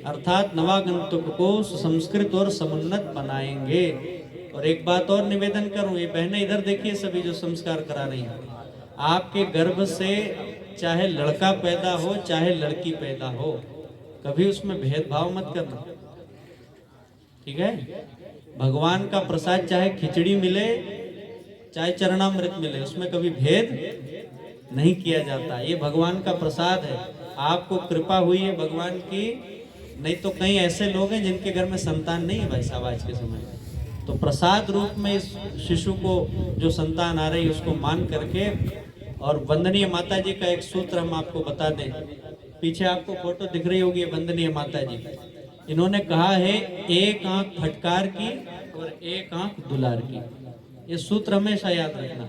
D: अर्थात नवागंतुक को सुसंस्कृत और समुन्नत बनाएंगे। और एक बात और निवेदन करूं, ये बहनें इधर देखिए, सभी जो संस्कार करा रही हैं, आपके गर्भ से चाहे लड़का पैदा हो चाहे लड़की पैदा हो, कभी उसमें भेदभाव मत करना, ठीक है? भगवान का प्रसाद चाहे खिचड़ी मिले चाहे चरणामृत मिले, उसमें कभी भेद नहीं किया जाता। ये भगवान का प्रसाद है। आपको कृपा हुई है भगवान की, नहीं तो कई ऐसे लोग हैं जिनके घर में संतान नहीं है भाई साहब आज के समय में। तो प्रसाद रूप में इस शिशु को जो संतान आ रही है उसको मान करके, और वंदनीय माता जी का एक सूत्र हम आपको बता दें। पीछे आपको फोटो दिख रही होगी, वंदनीय माता जी। इन्होंने कहा है, एक आंख फटकार की और एक आंख दुलार की। ये सूत्र हमेशा याद रखना।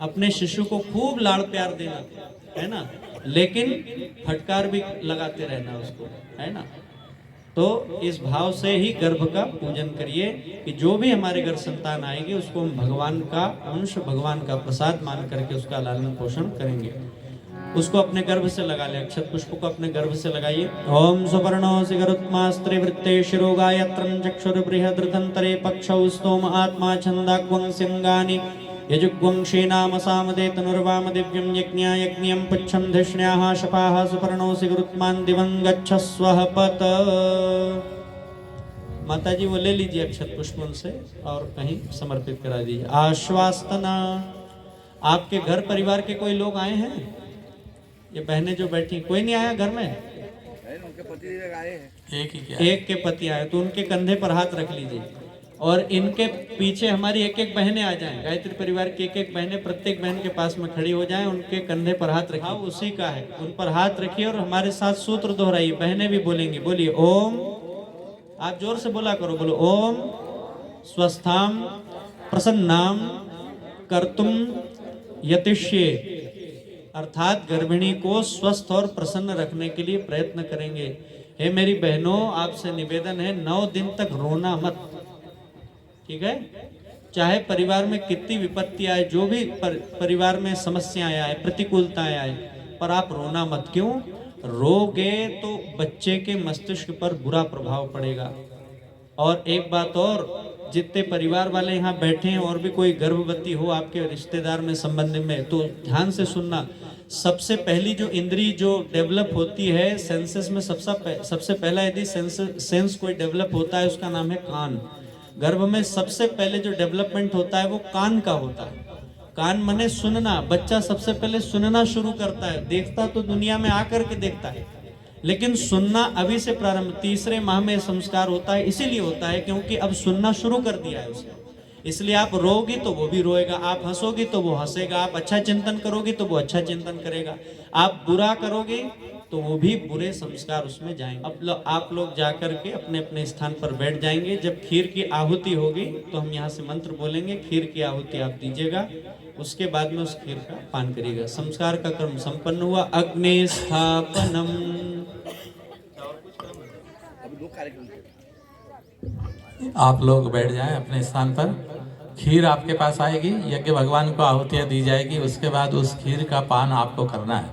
D: अपने शिशु को खूब लाड़ प्यार देना, है ना, लेकिन फटकार भी लगाते रहना उसको, है ना। तो इस भाव से ही गर्भ का पूजन करिए कि जो भी हमारे घर संतान आएगी उसको हम भगवान का अंश, भगवान का प्रसाद मान करके उसका लालन पोषण करेंगे। उसको अपने गर्भ से लगा ले, अक्षत पुष्प को अपने गर्भ से लगाइए। ओम सुपर्णो सिगरुत्मास्त्रे वृत्ते शिरोगायत्रं चक्षुर्बृहद्रतंतरे पक्षौ स्तोम आत्मा छंदाग्वं सिंगानि यजुग्वंशे नाम सामदे तनुर्वाम दिव्यं यज्ञा यज्ञं पुच्छं धिष्ण्याः शपाः सुपर्णो सिगरुत्मान दिवं गच्छस्वः पत। माता जी वो ले लीजिए अक्षत पुष्प उनसे और कहीं समर्पित करा दीजिए। आश्वासना। आपके घर परिवार के कोई लोग आए हैं? ये बहनें जो बैठी, कोई नहीं आया घर में?
B: उनके पति आए हैं,
F: एक ही क्या?
D: एक के पति आए, तो उनके कंधे पर हाथ रख लीजिए और इनके पीछे हमारी एक एक बहनें आ जाएं। गायत्री परिवार की एक एक बहनें प्रत्येक बहन के पास में खड़ी हो जाएं, उनके कंधे पर हाथ रखिए। हाँ, उसी का है, उन पर हाथ रखिए और हमारे साथ सूत्र दोहराइए। बहनें भी बोलेंगी, बोलिए ओम। आप जोर से बोला करो, बोलो ओम स्वस्थाम प्रसन्नाम कर्तुम यतिष्ये अर्थात गर्भिणी को स्वस्थ और प्रसन्न रखने के लिए प्रयत्न करेंगे। हे मेरी बहनों, आपसे निवेदन है 9 दिन तक रोना मत, ठीक है? चाहे परिवार में कितनी विपत्ति आए, जो भी परिवार में समस्याएं आए, प्रतिकूलताएं आए, पर आप रोना मत। क्यों? रोगे तो बच्चे के मस्तिष्क पर बुरा प्रभाव पड़ेगा। और एक बात और, जितने परिवार वाले यहाँ बैठे हैं और भी कोई गर्भवती हो आपके रिश्तेदार में, संबंध में, तो ध्यान से सुनना। सबसे पहली जो इंद्री जो डेवलप होती है सेंसेस में, सबसे पहला यदि सेंस कोई डेवलप होता है उसका नाम है कान। गर्भ में सबसे पहले जो डेवलपमेंट होता है वो कान का होता है। कान मने सुनना। बच्चा सबसे पहले सुनना शुरू करता है, देखता तो दुनिया में आकर के देखता है, लेकिन सुनना अभी से प्रारंभ, तीसरे माह में संस्कार होता है। इसीलिए होता है क्योंकि अब सुनना शुरू कर दिया है उसने। इसलिए आप रोगी तो वो भी रोएगा, आप हंसोगी तो वो हंसेगा, आप अच्छा चिंतन करोगी तो वो अच्छा चिंतन करेगा, आप बुरा करोगे तो वो भी बुरे संस्कार उसमें जाएंगे। अब आप लोग जाकर के अपने अपने स्थान पर बैठ जाएंगे। जब खीर की आहुति होगी तो हम यहाँ से मंत्र बोलेंगे, खीर की आहुति आप दीजिएगा, उसके बाद में उस खीर का पान करिएगा। संस्कार का क्रम संपन्न हुआ। अग्नि स्थापनम।
F: आप लोग बैठ जाएं अपने स्थान पर। खीर आपके पास आएगी, यज्ञ भगवान को आहुतियाँ दी जाएगी, उसके बाद उस खीर का पान आपको करना है,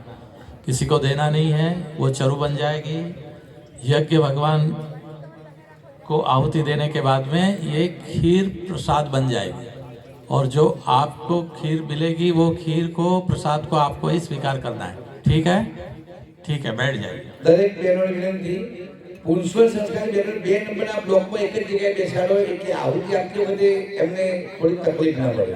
F: किसी को देना नहीं है, वो चरु बन जाएगी। यज्ञ भगवान को आहुति देने के बाद में ये खीर प्रसाद बन जाएगी, और जो आपको खीर मिलेगी वो खीर को, प्रसाद को आपको ही स्वीकार करना है। ठीक है? ठीक है, बैठ जाइए।
E: દરેક બહેનોને વિનંતી, પુરુષો સંસ્કાર બહેનો 2 નંબરના બ્લોકમાં એક જ જગ્યાએ બેસાડો એટલે આहुति આપતી વખતે એમને થોડી તકલીફ ના પડે।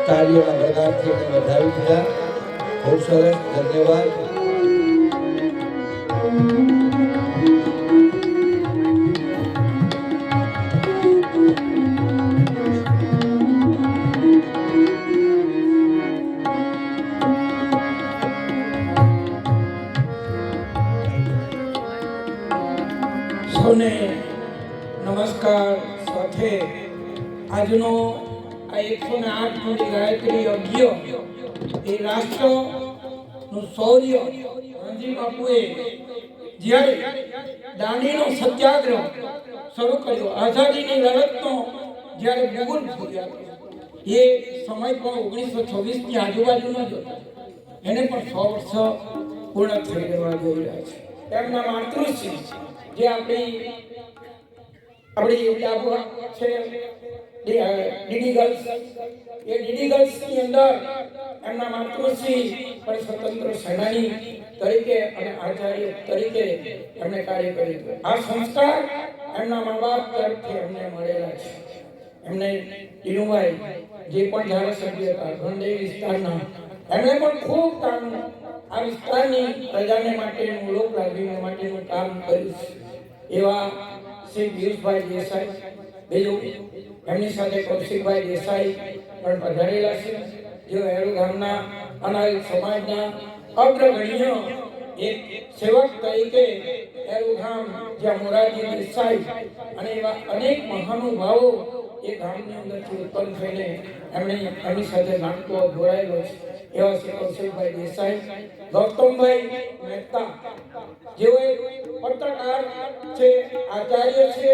E: તાળીઓના ગગડાટથી એને વધાવી દીધા। ખૂબ સરસ, ધન્યવાદ।
H: સૌને નમસ્કાર। સાથે આજનો આ 108 મૂડી ગાયત્રી યજ્ઞ એ રાષ્ટ્રનું શૌર્ય ગાંધી બાપુએ જ્યારે દાંડીનો સત્યાગ્રહ શરૂ કર્યો, આઝાદીની લડતનો જ્યારે બુગુલ ફૂટ્યા, એ સમય પણ 1926ની આજુબાજુનો જ હતો। એને પણ 100 વર્ષ પૂર્ણ થઈ જવા જઈ રહ્યા છે। તેમના માતૃશ્રી જે આપણી ડાબુ છે ડીડી ગર્લ્સ, એ ડીડી ગર્લ્સની અંદર એમના માતૃશ્રી પણ સ્વતંત્ર સેનાની તરીકે અને આચાર્ય તરીકે એમણે કાર્ય કર્યું। આ સંસ્કાર એમના મા બાપ તરફથી એમને મળેલા છે। એમને ટીનુભાઈ જે પણ ધારાસભ્ય હતા ગણદેવી વિસ્તારના, એમણે પણ ખૂબ કામ આ વિસ્તારની પ્રજાને માટેનું, લોક લાગણી માટેનું કામ કર્યું છે। એવા શ્રી પિયુષભાઈ દેસાઈ, બીજું એમની સાથે કૌશિકભાઈ દેસાઈ પણ પધારેલા છે, જેઓ એરુ ગામના અનારી સમાજના અગ્રગણ્ય એક સેવક તરીકે એરુ ગામ, જ્યાં મોરારજી દેસાઈ અને એવા અનેક મહાનુભાવો એ ગામની અંદરથી ઉત્પન્ન થઈને એમની સાથે નાટકો જોડાયેલો છે। એવા શ્રી કૌશિકભાઈ દેસાઈ, ગૌતમભાઈ મહેતા, જેઓ એક પત્રકાર છે, આચાર્ય છે,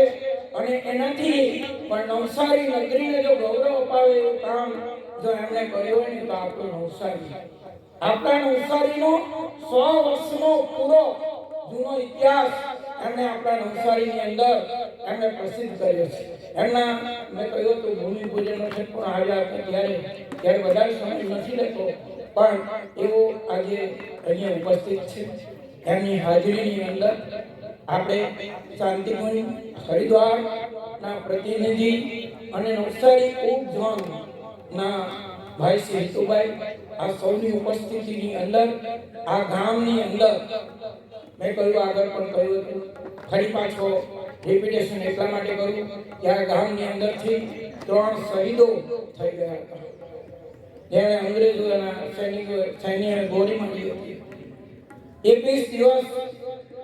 H: અને એનાથી પણ નવસારી નગરીને જો ગૌરવ અપાવે એવું કામ જો એમણે કર્યું હોય ને તો આપણું નવસારી, આપણા નવસારીનો 100 વર્ષનો પૂરો જૂનો ઇતિહાસ એમણે આપણા નવસારીની અંદર એમણે પ્રસિદ્ધ કર્યો છે. એમના મેં કહ્યું હતું ભૂમિ પૂજનનો છે પણ આવ્યા હતા ત્યારે વધારે સમય નથી લેતો, પણ એવો આજે અહીંયા ઉપસ્થિત છે. એમની હાજરીની અંદર આપણે શાંતિપૂર્ણ હરિદ્વારના પ્રતિનિધિ અને નવસારી ઉપઝોનના ભાઈ શ્રી હિતુભાઈ આ સૌની ઉપસ્થિતિની અંદર આ ગામની અંદર મેં કહ્યું આગળ પણ કહ્યું હતું, ફરી પાછો રિપીટેશન એટલા માટે કર્યું કે આ ગામની અંદરથી 3 શહીદો થઈ ગયા હતા, જેણે અંગ્રેજોના સૈન્યને ગોળી મારી હતી. 21 દિવસ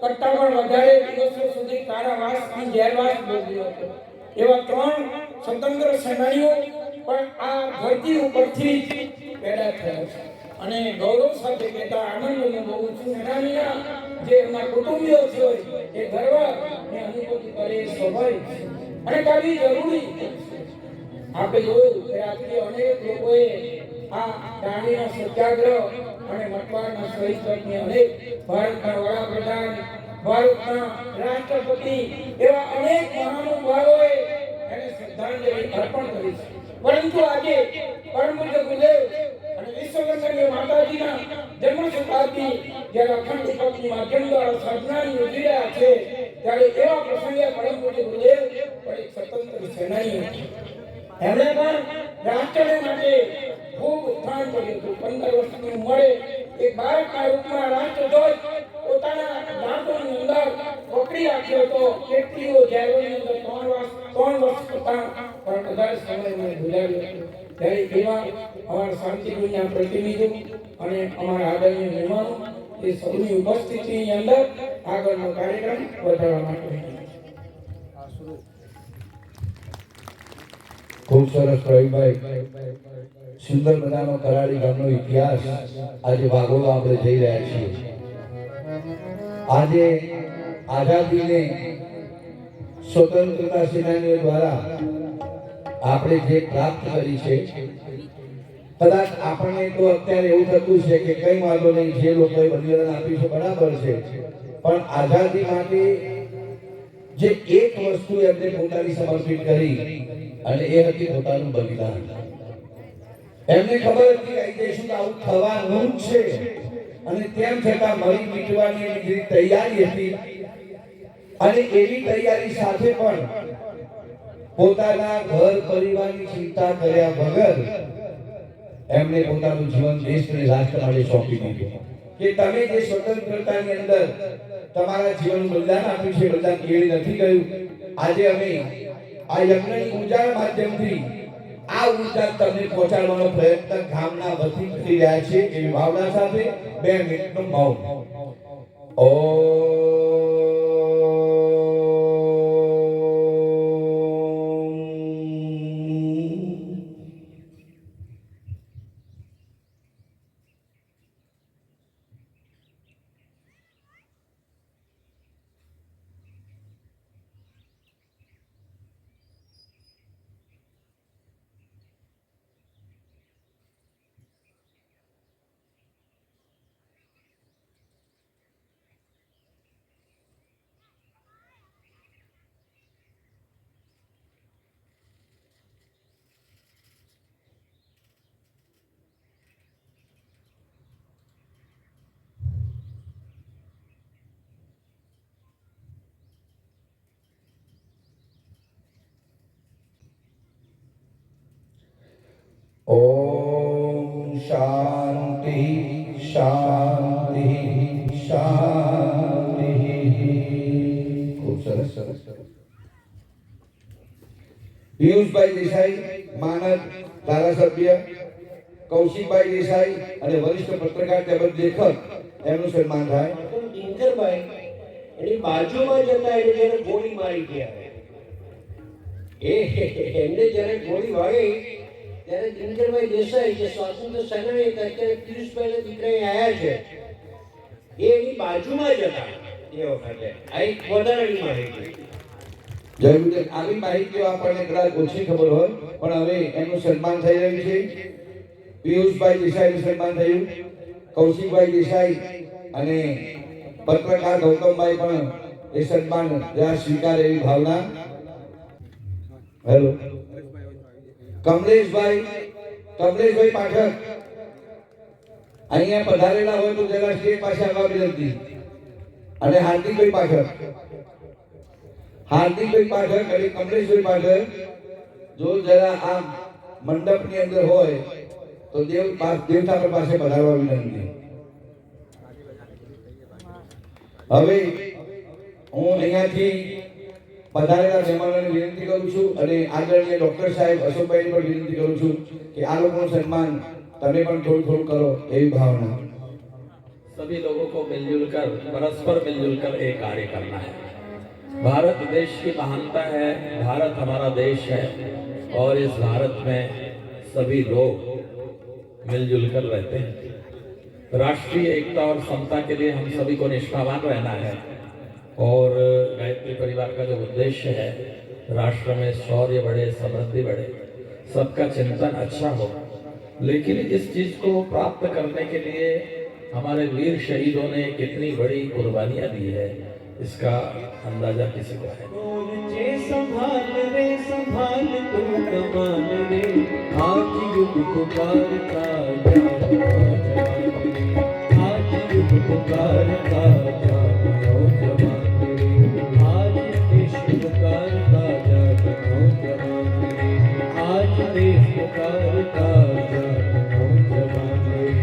H: કરતાં પણ વધારે દિવસો સુધી કારાવાસની જેલવાસ ભોગવ્યો હતો. એવા 3 સ્વતંત્ર સેનાનીઓ પણ આ ધરતી ઉપરથી પેદા થયા છે અને ગૌરવ સાથે કહેતા આનંદ અનુભવું છું. સેનાનીના જે એમના કુટુંબીઓ છે એ ગર્વ અને અનુભૂતિ કરે એ સ્વાભાવિક છે અને કરવી જરૂરી છે. આપણે જોયું કે રાત્રે અનેક લોકોએ આ દાંડીના સત્યાગ્રહ અને મતવાડના શહીદ અનેક ભારતના વડાપ્રધાન, ભારતના રાષ્ટ્રપતિ એવા અનેક મહાનુભાવોએ એને શ્રદ્ધાંજલિ અર્પણ કરી છે. પરંતુ આજે પરમ પૂજ્ય ગુરુદેવ અને વિશ્વવંદનીય માતાજીના જન્મ શતાબ્દી જ્યારે અખંડ દીપકની માધ્યમ દ્વારા સાધનાની યોજી રહ્યા છે, ત્યારે એવા પ્રસંગે પરમ પૂજ્ય ગુરુદેવ પણ એક સ્વતંત્ર સેનાની હતા. એમણે પણ રાષ્ટ્રને માટે ખૂબ ઉત્થાન કર્યું હતું. 15 વર્ષની ઉંમરે એક બાળકના રૂપમાં રાષ્ટ્રધ્વજ પોતાના દાંતોની અંદર પકડી રાખ્યો હતો. કેટલીઓ જેલોની અંદર 3 વર્ષ કરતાં પણ વધારે સમય મેં ગુજાર્યો હતો. ત્યારે એવા અમારા શાંતિપુરના પ્રતિનિધિઓ અને અમારા આદરણીય મહેમાનો એ સૌની ઉપસ્થિતિની અંદર આગળનો કાર્યક્રમ વધારવા માટે
E: ખૂબ સરસ પ્રવીણભાઈ, સુંદર મજાનો કરાડી ગામનો ઇતિહાસ આજે ભાગોળવા આપણે જઈ રહ્યા છીએ. આજે આઝાદીને સ્વતંત્રતા સેનાનીઓ દ્વારા આપણે જે પ્રાપ્ત કરી છે, કદાચ આપણને તો અત્યારે એવું થતું છે કે કઈ વાંધો નહીં, જે લોકોએ બલિદાન આપ્યું છે બરાબર છે, પણ આઝાદી માટે જે એક વસ્તુ એમને પોતાની સમર્પિત કરી અને એ હતી પોતાનું બલિદાન. એમને ખબર હતી કે દેશનું આવું થવાનું જ છે અને તેમ છતાં મરી મીટવાની એની જે તૈયારી હતી અને એવી તૈયારી સાથે પણ પોતાના ઘર પરિવારની ચિંતા કર્યા વગર એમને પોતાનું જીવન દેશ અને રાષ્ટ્ર માટે સોંપી દીધું કે તમે જે સ્વતંત્રતાની અંદર તમારા જીવનનું બલિદાન આપ્યું છે, બલિદાન કેળી નથી ગયું. આજે અમે આ યજ્ઞની ઉર્જાના માધ્યમથી આ ઉર્જા તમને પહોંચાડવાનો પ્રયત્ન ગામના વતી કરી રહ્યા છે. એવી ભાવના સાથે 2 મિનિટનું મૌન. ओम शांति शांति शांति. खूब सरस सरस. પિયુષભાઈ દેસાઈ માનદ ધારાસભ્ય, કૌશિકભાઈ દેસાઈ અને વરિષ્ઠ પત્રકાર તેમજ લેખક એમનું સન્માન થાય.
I: ડિંકરભાઈ એની બાજુમાં જતા એને જ્યારે ગોળી મારી ગયા, એમને જ્યારે ગોળી વાગી ત્યારે દિનકરભાઈ દેસાઈ જે સ્વાતંત્ર્ય સેનાની હતા, અત્યારે પિયુષભાઈના દીકરા આવ્યા છે, એ એની બાજુમાં જ હતા એ વખતે. આ એક વધારાની માહિતી.
E: જરૂર આવી માહિતીઓ આપણને કદાચ ઓછી ખબર હોય, પણ હવે એનું સન્માન થઈ રહ્યું છે. પિયુષભાઈ દેસાઈનું સન્માન થયું, કૌશિકભાઈ દેસાઈ અને પત્રકાર ગૌતમભાઈ પણ એ સન્માન સ્વીકારે એવી ભાવના. હેલો કમલેશભાઈ પાઠક અહીંયા પધારેલા હોય તો જરા સ્ટેજ પાસે આવવા વિનંતી. અને હાર્દિકભાઈ પાઠક અને કમલેશભાઈ પાઠક જો જરા આ મંડપની અંદર હોય તો દેવ ઠાકર પાસે પધારવા વિનંતી. હવે હું અહીંયાથી પધારેલા મહેમાનોને વિનંતી કરું છું અને આદરણીય ડોક્ટર સાહેબ અશોકભાઈને પણ વિનંતી કરું છું કે આ લોકોનું સન્માન તમે પણ થોડું થોડું કરો એવી ભાવના.
F: सभी लोगों को मिलजुल कर परस्पर मिलजुल कर एक कार्य करना है. भारत देश की महानता है, भारत हमारा देश है और इस भारत में सभी लोग मिलजुल कर रहते हैं. राष्ट्रीय एकता और समता के लिए हम सभी को निष्ठावान रहना है और गायत्री परिवार का जो उद्देश्य है राष्ट्र में शौर्य बढ़े, समृद्धि बढ़े, सबका चिंतन अच्छा हो. लेकिन इस चीज को प्राप्त करने के लिए हमारे वीर शहीदों ने कितनी बड़ी कुर्बानियां दी है इसका अंदाजा किसी को है.
D: संभाल रे संभाल तू कमान रे आज युग पुकारता आज युग पुकारता जागो जवान रे आज देश पुकारता जागो जवान रे आज देश पुकारता जागो जवान रे.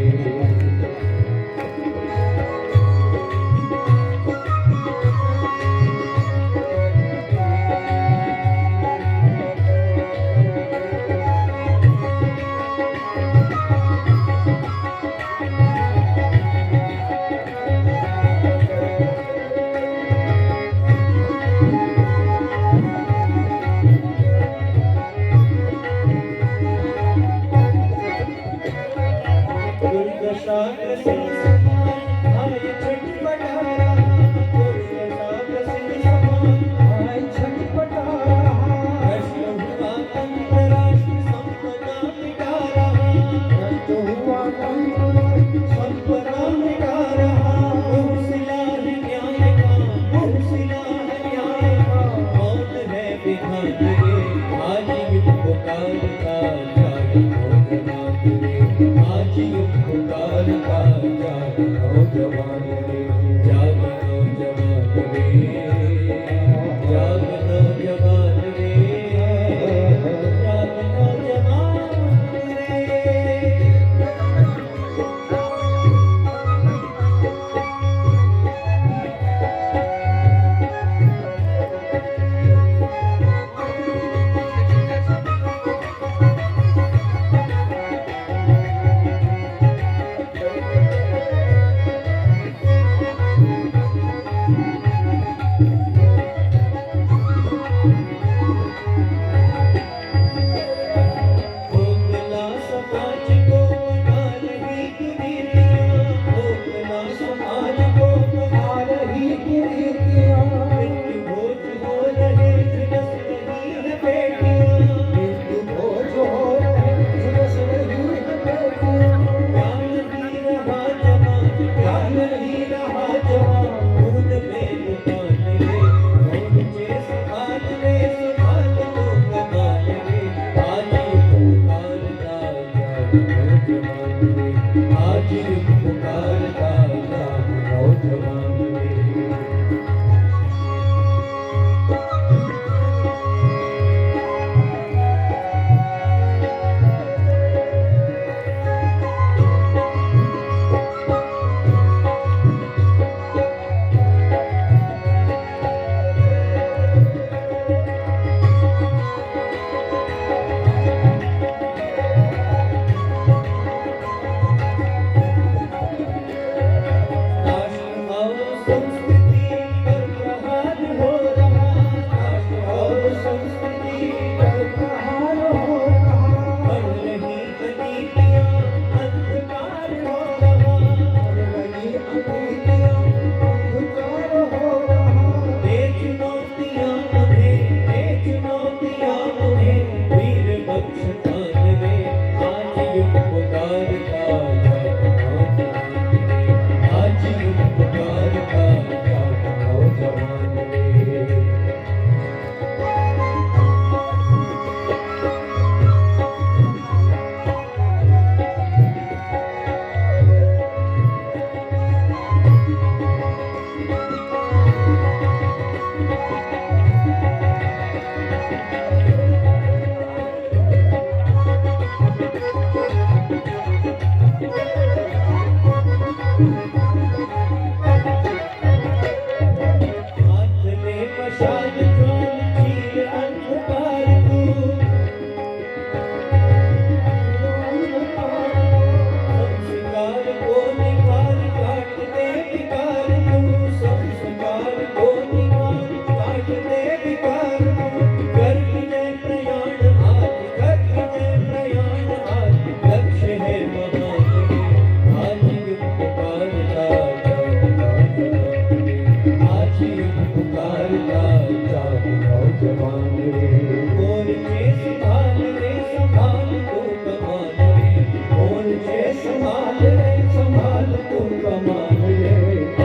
I: संभाल रे संभाल तू कमाल रे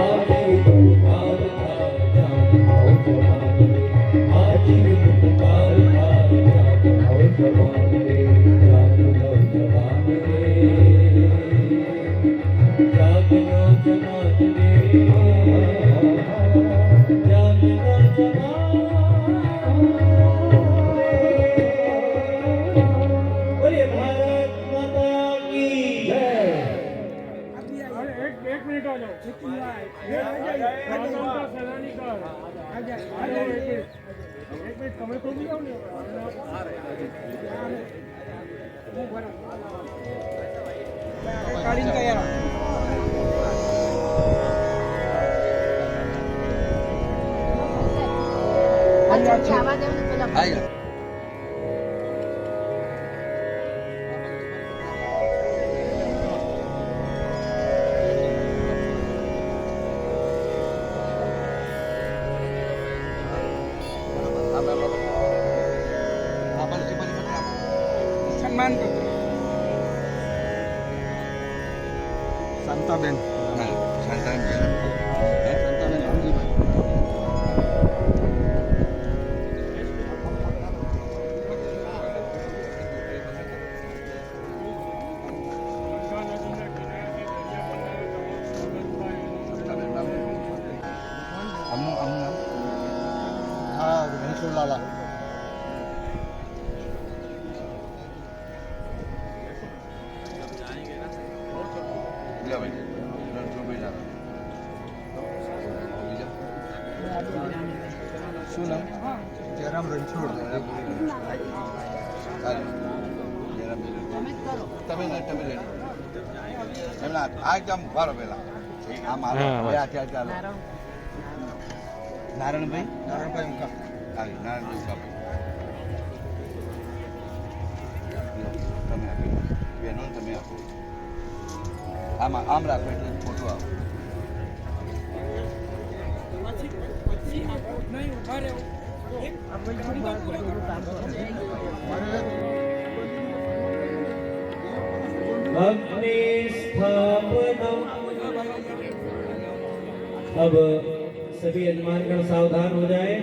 I: आज पुकार था जाग नौजवान रे आज पुकार था जाग नौजवान रे जाग नौजवान रे जाग नौजवान रे जाग नौजवान। बोलिए भारत माता की जय।
H: एक मिनट आ जाओ सैलानी का आ जाओ एक मिनट कमरे को भी जाओ कालीन का यार सम्मान करतो
C: શાંતાબેન હા ઘનશ્યામલાલા શું નામ જયરામ રણછોડ નારાયણભાઈ અંકા
B: આમ રાખો એટલે ફોટો આવે
H: नहीं उठा रहे हो
D: अग्नि स्थापना। अब सभी यजमानगण सावधान हो जाए,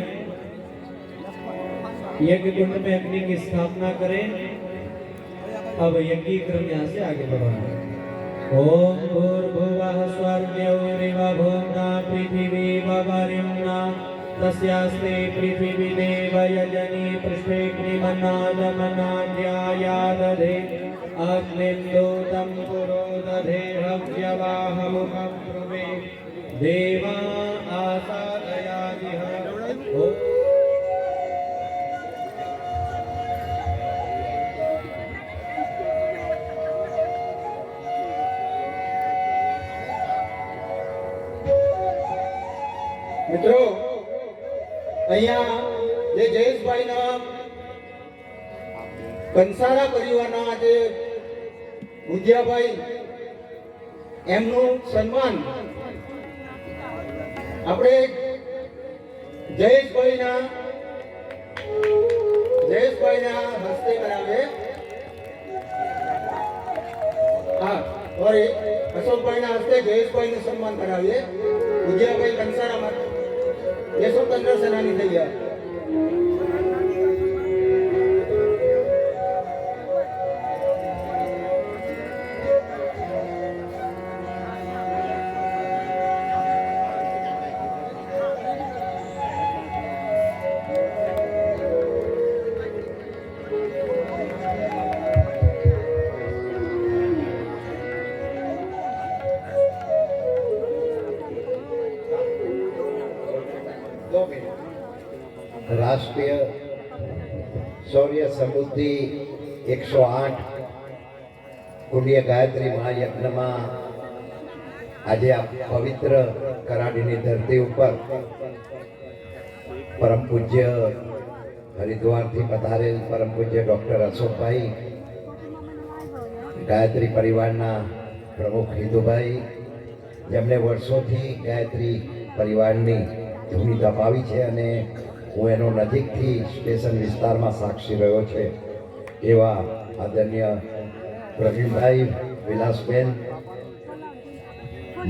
D: यज्ञ कुंड में अग्नि की स्थापना करें। अब यज्ञ क्रम यहाँ से आगे बढ़ाएं। ओम भूर्भुवः स्वर्गेव भूम्ना पृथिवी वरिम्ना तस्यास्ते पृथिवी देव यजनी पृष्ठेऽग्निमन्नादमनाद्यायादधे अग्निं दूतं पुरोदधे हव्यवाहमुखं ब्रुवे देवा आसादयादिह।
C: મિત્રો અહીંયા જે જયેશભાઈના કંસારા પરિવારના આજે ભુજિયાભાઈ એમનું સન્માન આપણે જયેશભાઈના હસ્તે કરાવે. હા સોરી, અશોકભાઈના હસ્તે જયેશભાઈનું સન્માન કરાવીએ. ભુજિયાભાઈ કંસારામાં ये स्वतंत्र सेनानी થઈ ગયા.
I: રાષ્ટ્રીય શૌર્ય સમૃદ્ધિ 108 કુંડીય ગાયત્રી મહાયજ્ઞમાં આજે આ પવિત્ર કરાડીની ધરતી ઉપર પરમ પૂજ્ય હરિદ્વારથી પધારેલ પરમ પૂજ્ય ડૉક્ટર અશોકભાઈ, ગાયત્રી પરિવારના પ્રમુખ હિતુભાઈ, જેમણે વર્ષોથી ગાયત્રી પરિવારની ધૂની દબાવી છે અને હું એનો નજીકથી સ્ટેશન વિસ્તારમાં સાક્ષી રહ્યો છે એવા આદરણીય પ્રવીણભાઈ
E: વિલાસબેન,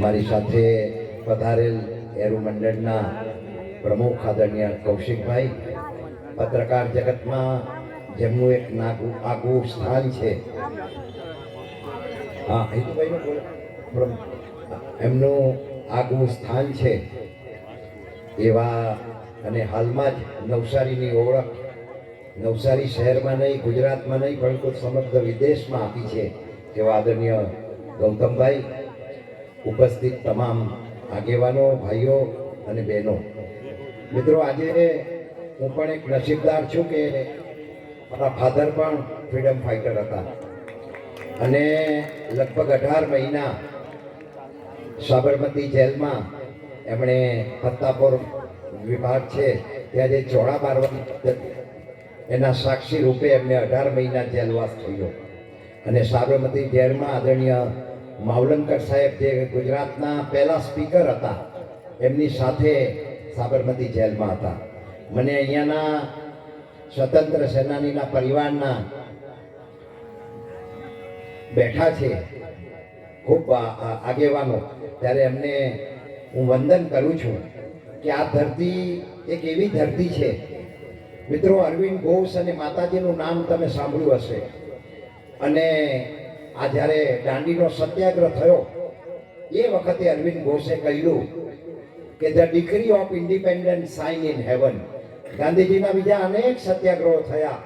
E: મારી સાથે પધારેલ એરુ મંડળના પ્રમુખ આદરણીય કૌશિકભાઈ, પત્રકાર જગતમાં જેમનું એક આગવું સ્થાન છે, હા હિતુભાઈનું એમનું આગવું સ્થાન છે એવા અને હાલમાં જ નવસારીની ઓળખ નવસારી શહેરમાં નહીં, ગુજરાતમાં નહીં, પરંતુ સમગ્ર વિદેશમાં આપી છે એવા આદરણીય ગૌતમભાઈ, ઉપસ્થિત તમામ આગેવાનો, ભાઈઓ અને બહેનો, મિત્રો, આજે હું પણ એક નસીબદાર છું કે મારા ફાધર પણ ફ્રીડમ ફાઇટર હતા અને લગભગ 18 મહિના સાબરમતી જેલમાં એમણે પત્તાપોર વિભાગ છે ત્યાં જે ચોળા મારવાની એના સાક્ષી રૂપે એમને 18 મહિના જેલવાસ થયો અને સાબરમતી જેલમાં આદરણીય માવલંકર સાહેબ જે ગુજરાતના પહેલા સ્પીકર હતા એમની સાથે સાબરમતી જેલમાં હતા. મને અહીંયાના સ્વતંત્ર સેનાનીના પરિવારના બેઠા છે ખૂબ આગેવાનો, ત્યારે એમને હું વંદન કરું છું કે આ ધરતી એક એવી ધરતી છે મિત્રો. અરવિંદ ઘોષ અને માતાજીનું નામ તમે સાંભળ્યું હશે અને આ જ્યારે દાંડીનો સત્યાગ્રહ થયો એ વખતે અરવિંદ ઘોષે કહ્યું કે the degree of independence sign in heaven. ગાંધીજીના બીજા અનેક સત્યાગ્રહો થયા,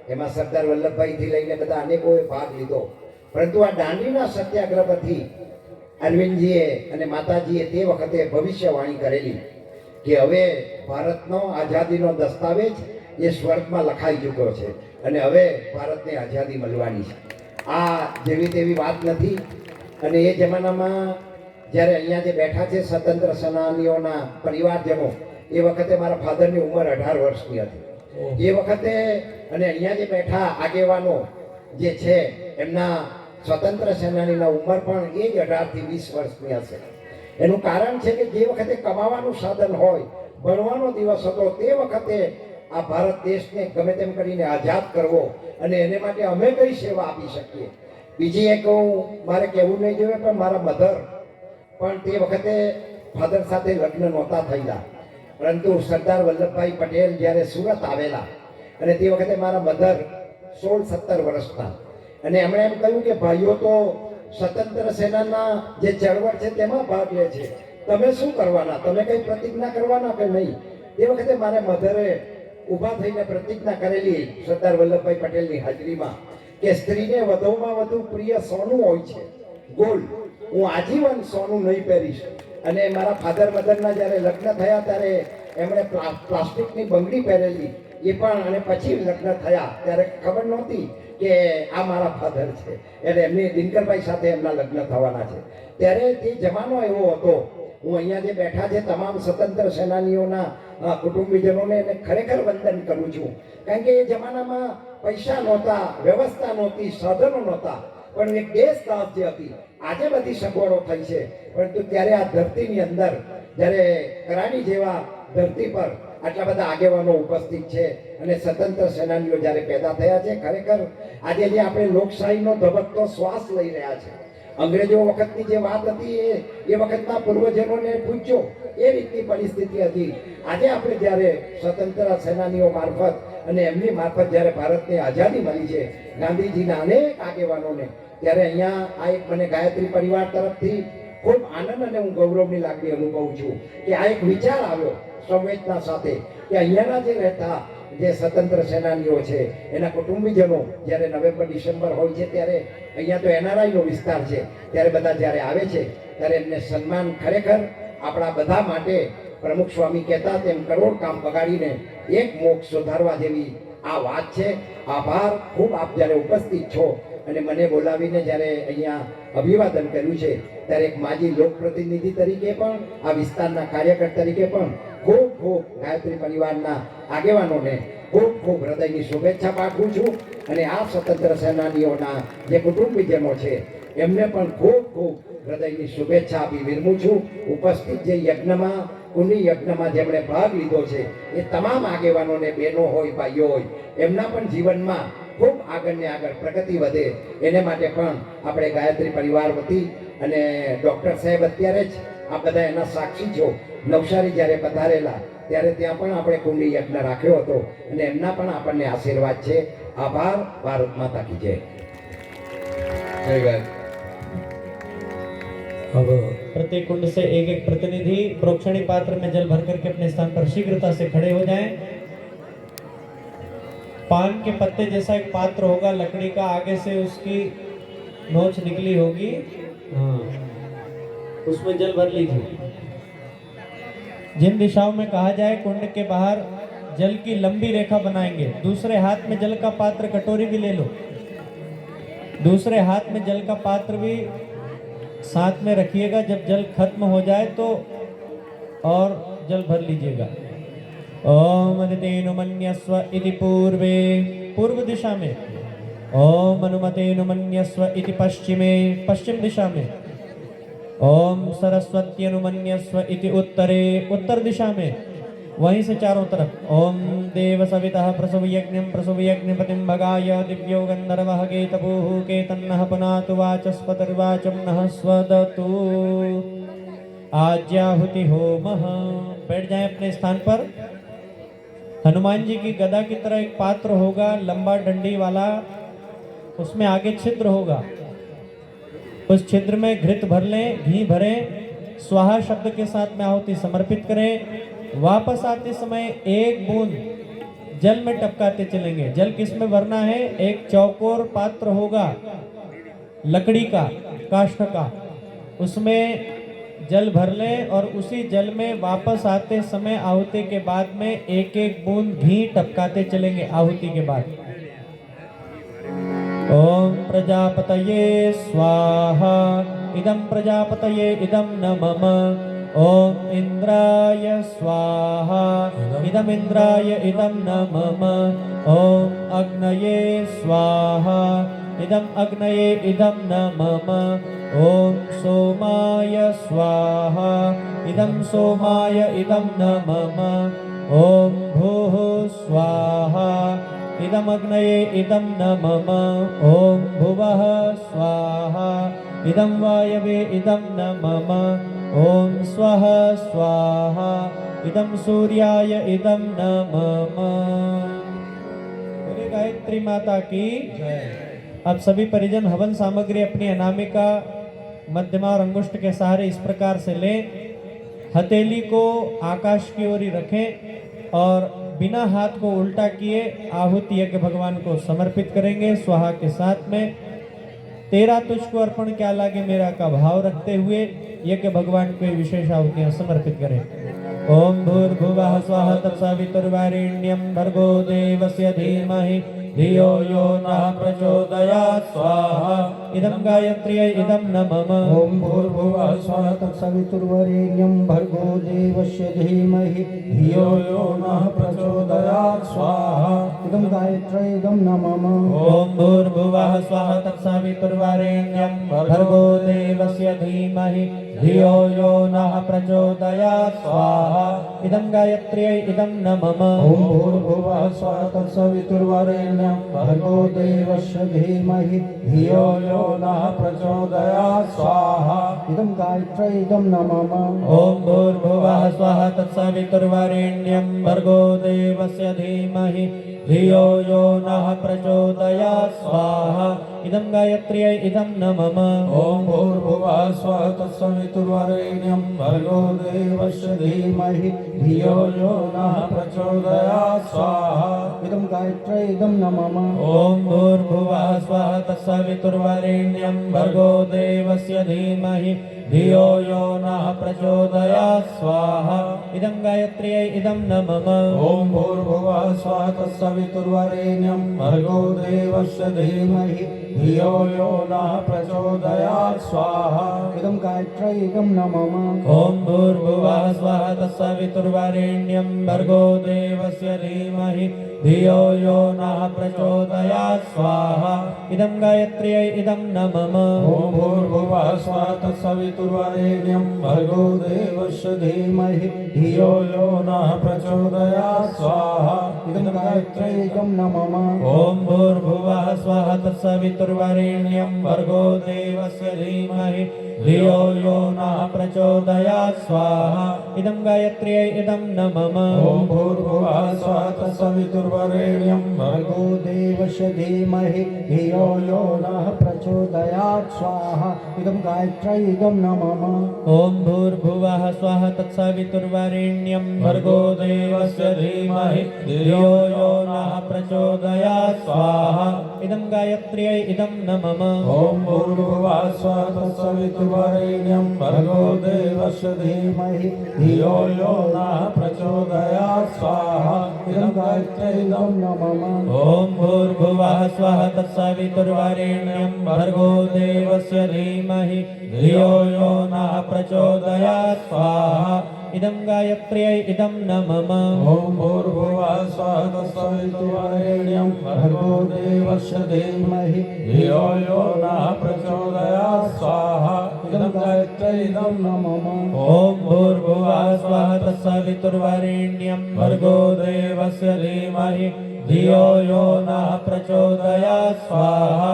E: એમાં સરદાર વલ્લભભાઈથી લઈને બધા અનેકોએ ભાગ લીધો, પરંતુ આ દાંડીના સત્યાગ્રહ પરથી અરવિંદજીએ અને માતાજીએ તે વખતે ભવિષ્યવાણી કરેલી કે હવે ભારતનો આઝાદીનો દસ્તાવેજ એ સ્વર્ગમાં લખાઈ ચૂક્યો છે અને હવે ભારતને આઝાદી મળવાની છે. આ જેવી તેવી વાત નથી. અને એ જમાનામાં જ્યારે અહીંયા જે બેઠા છે સ્વતંત્ર સેનાનીઓના પરિવારજનો, એ વખતે મારા ફાધરની ઉંમર 18 વર્ષની હતી એ વખતે, અને અહીંયા જે બેઠા આગેવાનો જે છે એમના સ્વતંત્ર સેનાનીના ઉંમર પણ એ જ 18 થી 20 વર્ષની હશે. એનું કારણ છે કે જે વખતે કમાવાનું સાધન હોય, ભણવાનો દિવસ હતો, તે વખતે આ ભારત દેશને ગમે તેમ કરીને આઝાદ કરવો અને એને માટે અમે કઈ સેવા આપી શકીએ. બીજી એક મારે કહેવું નહીં જોઈએ, પણ મારા મધર પણ તે વખતે ફાધર સાથે લગ્ન નહોતા થયેલા, પરંતુ સરદાર વલ્લભભાઈ પટેલ જ્યારે સુરત આવેલા અને તે વખતે મારા મધર 16-17 વર્ષના, અને એમણે એમ કહ્યું કે ભાઈઓ તો સ્વતંત્ર સેનાના જે ચળવળ છે તેમાં ભાગ લે છે, તમે શું કરવાના, તમે કઈ પ્રતિજ્ઞા કરવાના કે નહીં. એ વખતે મારે મધરે ઊભા થઈને પ્રતિજ્ઞા કરેલી સરદાર વલ્લભભાઈ પટેલની હાજરીમાં કે સ્ત્રીને વધુમાં વધુ પ્રિય સોનું હોય છે, ગોલ્ડ. હું આજીવન સોનું નહીં પહેરીશ. અને મારા ફાધર મધરના જ્યારે લગ્ન થયા ત્યારે એમણે પ્લાસ્ટિકની બંગડી પહેરેલી એ પણ, અને પછી લગ્ન થયા ત્યારે ખબર નહોતી કે આ મારા ફાધર છે, એટલે એમની દિનકરભાઈ સાથે એમના લગ્ન થવાના છે. ત્યારે તે જમાનો એવો હતો. હું અહીંયા જે બેઠા છે તમામ સ્વતંત્ર સેનાનીઓના કુટુંબીજનોને એને ખરેખર વંદન કરું છું, કારણ કે એ જમાનામાં પૈસા નહોતા, વ્યવસ્થા નહોતી, સાધનો નહોતા, પણ એક દેશદાસ જે હતી. આજે બધી સગવડો થઈ છે, પરંતુ ત્યારે આ ધરતીની અંદર જ્યારે કરાડી જેવા ધરતી પર આટલા બધા આગેવાનો ઉપસ્થિત છે અને સ્વતંત્ર સેનાનીઓ જ્યારે પેદા થયા છે, ખરેખર આજે જે આપણે લોકશાહીનો ધબકતો શ્વાસ લઈ રહ્યા છે. અંગ્રેજો વખતની જે વાત હતી એ વખતના પૂર્વજનોને પૂછજો, એ રીતની પરિસ્થિતિ હતી. આજે આપણે જ્યારે સ્વતંત્ર સેનાનીઓ મારફત અને એમની મારફત જ્યારે ભારતને આઝાદી મળી છે, ગાંધીજીના અનેક આગેવાનોને, ત્યારે અહીંયા આ એક મને ગાયત્રી પરિવાર તરફથી ખૂબ આનંદ અને હું ગૌરવની લાગણી અનુભવું છું કે આ એક વિચાર આવ્યો સંવેદના સાથે કે અહીંયાના જે રહેતા જે સ્વતંત્ર સેનાનીઓ છે એના કુટુંબીજનો જ્યારે નવેમ્બર-ડિસેમ્બર હોય છે ત્યારે અહીંયા તો એનઆરઆઈનો વિસ્તાર છે, ત્યારે બધા જ્યારે આવે છે ત્યારે એમને સન્માન ખરેખર આપણા બધા માટે પ્રમુખ સ્વામી કહેતા તેમ કરોડ કામ બગાડીને એક મોક્ષ સુધારવા જેવી આ વાત છે. આભાર ખૂબ આપ જ્યારે ઉપસ્થિત છો અને મને બોલાવીને જ્યારે અહીંયા અભિવાદન કર્યું છે ત્યારે એક માજી લોકપ્રતિનિધિ તરીકે પણ, આ વિસ્તારના કાર્યકર તરીકે પણ ખૂબ ખૂબ ગાયત્રી પરિવારના આગેવાનોને ખૂબ ખૂબ હૃદયની શુભેચ્છા પાઠવું છું. અને આ સ્વતંત્ર સેનાનીઓના જે કુટુંબીજનો છે એમને પણ ખૂબ ખૂબ હૃદયની શુભેચ્છા આપી વિરમું છું. ઉપસ્થિત જે યજ્ઞમાં, કુંડી યજ્ઞમાં જેમણે ભાગ લીધો છે એ તમામ આગેવાનોને, બહેનો હોય, ભાઈઓ હોય, એમના પણ જીવનમાં ખૂબ આગળ ને આગળ પ્રગતિ વધે એને માટે પણ આપણે ગાયત્રી પરિવાર વતી અને ડૉક્ટર સાહેબ અત્યારે જ આ બધા એના સાક્ષી છો નવસારી જ્યારે પધારેલા ત્યારે ત્યાં પણ આપણે કુંડી યજ્ઞ રાખ્યો હતો અને એમના પણ આપણને આશીર્વાદ છે. આભાર. ભારત માતા કી જય.
B: જય ગાય.
D: अब प्रत्येक कुंड से एक प्रतिनिधि प्रोक्षणी पात्र में जल भर करके अपने स्थान पर शीघ्रता से खड़े हो जाएं. पान के पत्ते जैसा एक पात्र होगा लकड़ी का, आगे से उसकी नोच निकली होगी, हाँ, उसमें जल भर लीजिए. जिन दिशाओं में कहा जाए कुंड के बाहर जल की लंबी रेखा बनाएंगे. दूसरे हाथ में जल का पात्र कटोरी भी ले लो, दूसरे हाथ में जल का पात्र भी साथ में रखिएगा. जब जल खत्म हो जाए तो और जल भर लीजिएगा. ओम अदितेनुमन्यस्व इति पूर्वे, पूर्व दिशा में. ओम अनुमतेनुमन्यस्व इति पश्चिमे, पश्चिम दिशा में. ओम सरस्वत्यनुमन्यस्व इति उत्तरे, उत्तर दिशा में. वहीं से चारों तरफ. ओम देव सवितः प्रसव यज्ञपतिं भगाय दिव्यो गंधर्वः केतपुः केतन्नः पुनातु वाचस्पतिर्वाचं नः स्वदतु. आज्याहुति होमः. बैठ जाएं अपने स्थान पर. हनुमान जी की गदा की तरह एक पात्र होगा लंबा डंडी वाला, उसमें आगे छिद्र होगा. उस छिद्र में घृत भर लें, घी भरें, स्वाहा शब्द के साथ में आहुति समर्पित करें. वापस आते समय एक बूंद जल में टपकाते चलेंगे. जल किस में भरना है? एक चौकोर पात्र होगा लकड़ी का, काष्ठ का, उसमें जल भर लें और उसी जल में वापस आते समय आहुति के बाद में एक एक बूंद घी टपकाते चलेंगे आहुति के बाद. ओम प्रजापतये स्वाहा. इदं प्रजापतये इदं न मम. ओम इंद्राय स्वाहा. इदं इंद्राय इदं न मम. ओम अग्नये स्वाहा. इदं अग्नये इदं न मम. ओम सोमाय स्वाहा. इदं सोमाय इदं न मम. ओम भूः स्वाहा. इदं अग्नये इदं न मम. ओम भुवः स्वाहा. इदं वायवे इदं न मम. ओम स्वः स्वाहा. इदं सूर्याय इदं न मम. बोले गायत्री माता की जय. अब सभी परिजन हवन सामग्री अपनी अनामिका, मध्यमा और अंगुष्ठ के सहारे इस प्रकार से लें. हथेली को आकाश की ओर ही रखें और बिना हाथ को उल्टा किए आहुति यज्ञ भगवान को समर्पित करेंगे स्वाहा के साथ में. तेरा तुझको अर्पण क्या लागे मेरा का भाव रखते हुए यज्ञ भगवान को विशेष आहुतियां समर्पित करें. ओम भूर्भुवः स्वः तत्सवितुर्वरेण्यं भर्गो देवस्य धीमहि धियो यो नः प्रचोदयात् स्वाहा. इदं गायत्र्यै इदं न मम.
C: ओम भूर्भुवः स्वः तत्सवितुर्वरेण्यं भर्गो देवस्य धीमहि धियो यो नः प्रचोदयात् स्वाहा. इदं गायत्र्यै इदं न मम.
D: ओम भूर्भुवः स्वः तत्सवितुर्वरेण्यं भर्गो देवस्य धीमहि धियो यो नः प्रचोदयात् स्वाहा. इदं गायत्र्यै इदं न मम.
C: ओम भूर्भुवः स्वः तत्सवितुर्वरेण्यं भर्गो देवस्य धीमहि धियो यो नः प्रचोदयात् स्वाहा. इदं गायत्र्यै इदं न मम.
D: ओम भूर्भुवः स्वः तत्सवितुर्वरेण्यं भर्गो देवस्य धीमहि धियो यो नः प्रचोदयात् स्वाहा. इदं गायत्र्यै इदं न मम.
C: ओम भूर्भुवः स्वः तत्सवितुर्वरेण्यं भर्गो देवस्य धीमहि धियो यो नः प्रचोदयात् स्वाहा. इदं गायत्र्यै इदं न मम.
D: ओम भूर्भुवः स्वः तत्सवितुर्वरेण्यं भर्गो देवस्य धीमहि धियो यो नः प्रचोदयात् स्वाहा. इदं गायत्र्यै इदं न मम.
C: ओम भूर्भुवः स्वः तत्सवितुर्वरेण्यं भर्गो देवस्य धीमहि धियो यो नः प्रचोदयात् स्वाहा. इदं गायत्र्यै इदं नमः
F: ॐ भूर्भुवः स्वः तत्सवितुर्वरेण्यं भर्गो देवस्य धीमहि धियो यो नः प्रचोदयात् स्वाहा इदं गायत्र्यै इदं नमः
C: ॐ भूर्भुवः स्वः तत्सवितुर्वरेण्यं भर्गो देवस्य धीमहि धियो यो नः प्रचोदयात् स्वाहा इदं गायत्र्यै इदं नमः
F: ॐ भूर्भुवः स्वः तत्सवितुर्वरेण्यं भर्गो देवस्य धीमहि धियो यो नः प्रचोदयात् स्वाहा इदं गायत्र्यै इदं नमः
C: ॐ भूर्भुवः स्वः तत्सवितुर्वरेण्यं भर्गो देवस्य धीमहि धियो यो नः प्रचोदयात् स्वाहा इदं गायत्र्यै इदं नमः
F: ॐ भूर्भुवः स्वः तत्सवितुर्वरेण्यं भर्गो देवस्य धीमहि धियो यो नः प्रचोदयात् स्वाहा इदं गायत्र्यै इदं नमः
C: ॐ भूर्भुवः स्वः तत्सवितुर्वरेण्यं भर्गो देवस्य धीमहि धियो यो नः प्रचोदयात् स्वाहा इदं गायत्र्यै इदं नमः
F: ॐ भूर्भुवः स्वः तत्सवितुर्वरेण्यं भर्गो देवस्य धीमहि धियो यो नः प्रचोदयात् स्वाहा इदं गायत्र्यै इदं नमः
C: ॐ भूर्भुवः स्वः तत्सवितुर्वरेण्यं भर्गो देवस्य धीमहि धियो यो नः प्रचोदयात् स्वाहा इदं गायत्र्यै इदं नमः
F: ॐ भूर्भुवः स्वः तत्सवितुर्वरेण्यं भर्गो देवस्य धीमहि धियो यो नः प्रचोदयात् स्वाहा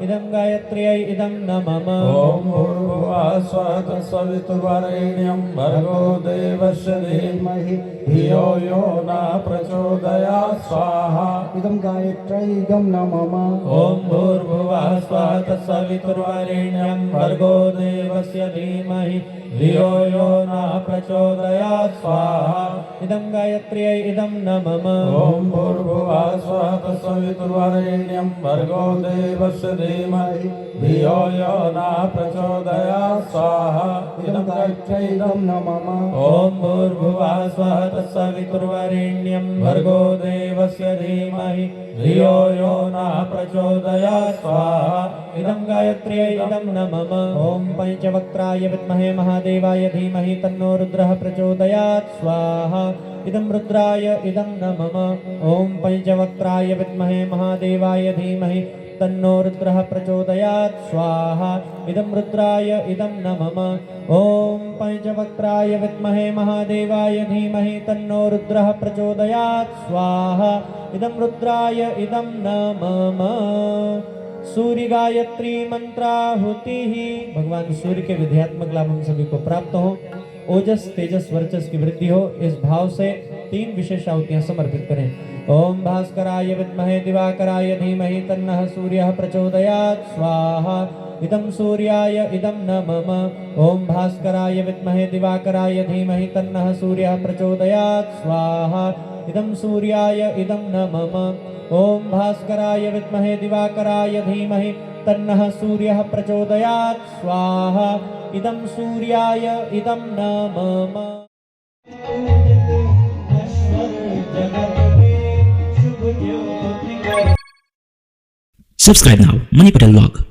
F: इदं गायत्र्यै इदं नमः
C: ॐ भूर्भुवः स्वः तत्सवितुर्वरेण्यं भर्गो देवस्य धीमहि धियो यो नः प्रचोदयात् स्वाहा इदं गायत्र्यै इदं नमः
F: ॐ भूर्भुवः स्वः तत्सवितुर्वरेण्यं भर्गो देवस्य धीमहि धियो यो नः प्रचोदयात् स्वाहा इदं गायत्र्यै इदं नमः
C: ॐ भूर्भुवः स्वः तत्सवितुर्वरेण्यं भर्गो देवस्य धीमहि धियो यो नः प्रचोदयात् स्वाहा इदं गायत्र्यै इदं नमः
F: ॐ भूर्भुवः स्वः तत्सवितुर्वरेण्यं भर्गो देवस्य धीमहि धियो यो नः प्रचोदयात् स्वाहा इदं गायत्र्यै इदं नमः ॐ पञ्चवक्त्राय विद्महे महादेवाय धीमहि तन्नो रुद्रः प्रचोदयात् स्वाहा इदं रुद्राय इदं नमः ॐ पञ्चवक्त्राय विद्महे महादेवाय धीमहि तन्नो रुद्रः प्रचोदयात् स्वाहा इदं रुद्राय इदं नमः ॐ पञ्चवक्त्राय विद्महे महादेवाय धीमहि तन्नो रुद्रः प्रचोदयात् स्वाहा इदं रुद्राय इदं नमः सूर्य गायत्री मंत्राहुति भगवान सूर्य के विद्यात्मक लाभ हम सभी को प्राप्त हो, ओजस तेजस वर्चस की वृद्धि हो, इस भाव से 3 विशेष आहुतियां समर्पित करें। ओम भास्कराय विद्महे दिवाकराय धीमहि तन्नः सूर्यः प्रचोदयात् स्वाहा इदं सूर्याय इदं नमः ओम भास्कराय विद्महे दिवाकराय धीमहि तन्नः सूर्यः प्रचोदयात् स्वाहा इदं सूर्याय इदं नमः ओम भास्कराय विद्महे दिवाकराय धीमहि तन्नः सूर्यः प्रचोदयात् स्वाहा इदं सूर्याय इदं नमः।
J: Subscribe now, Money Patel Vlog.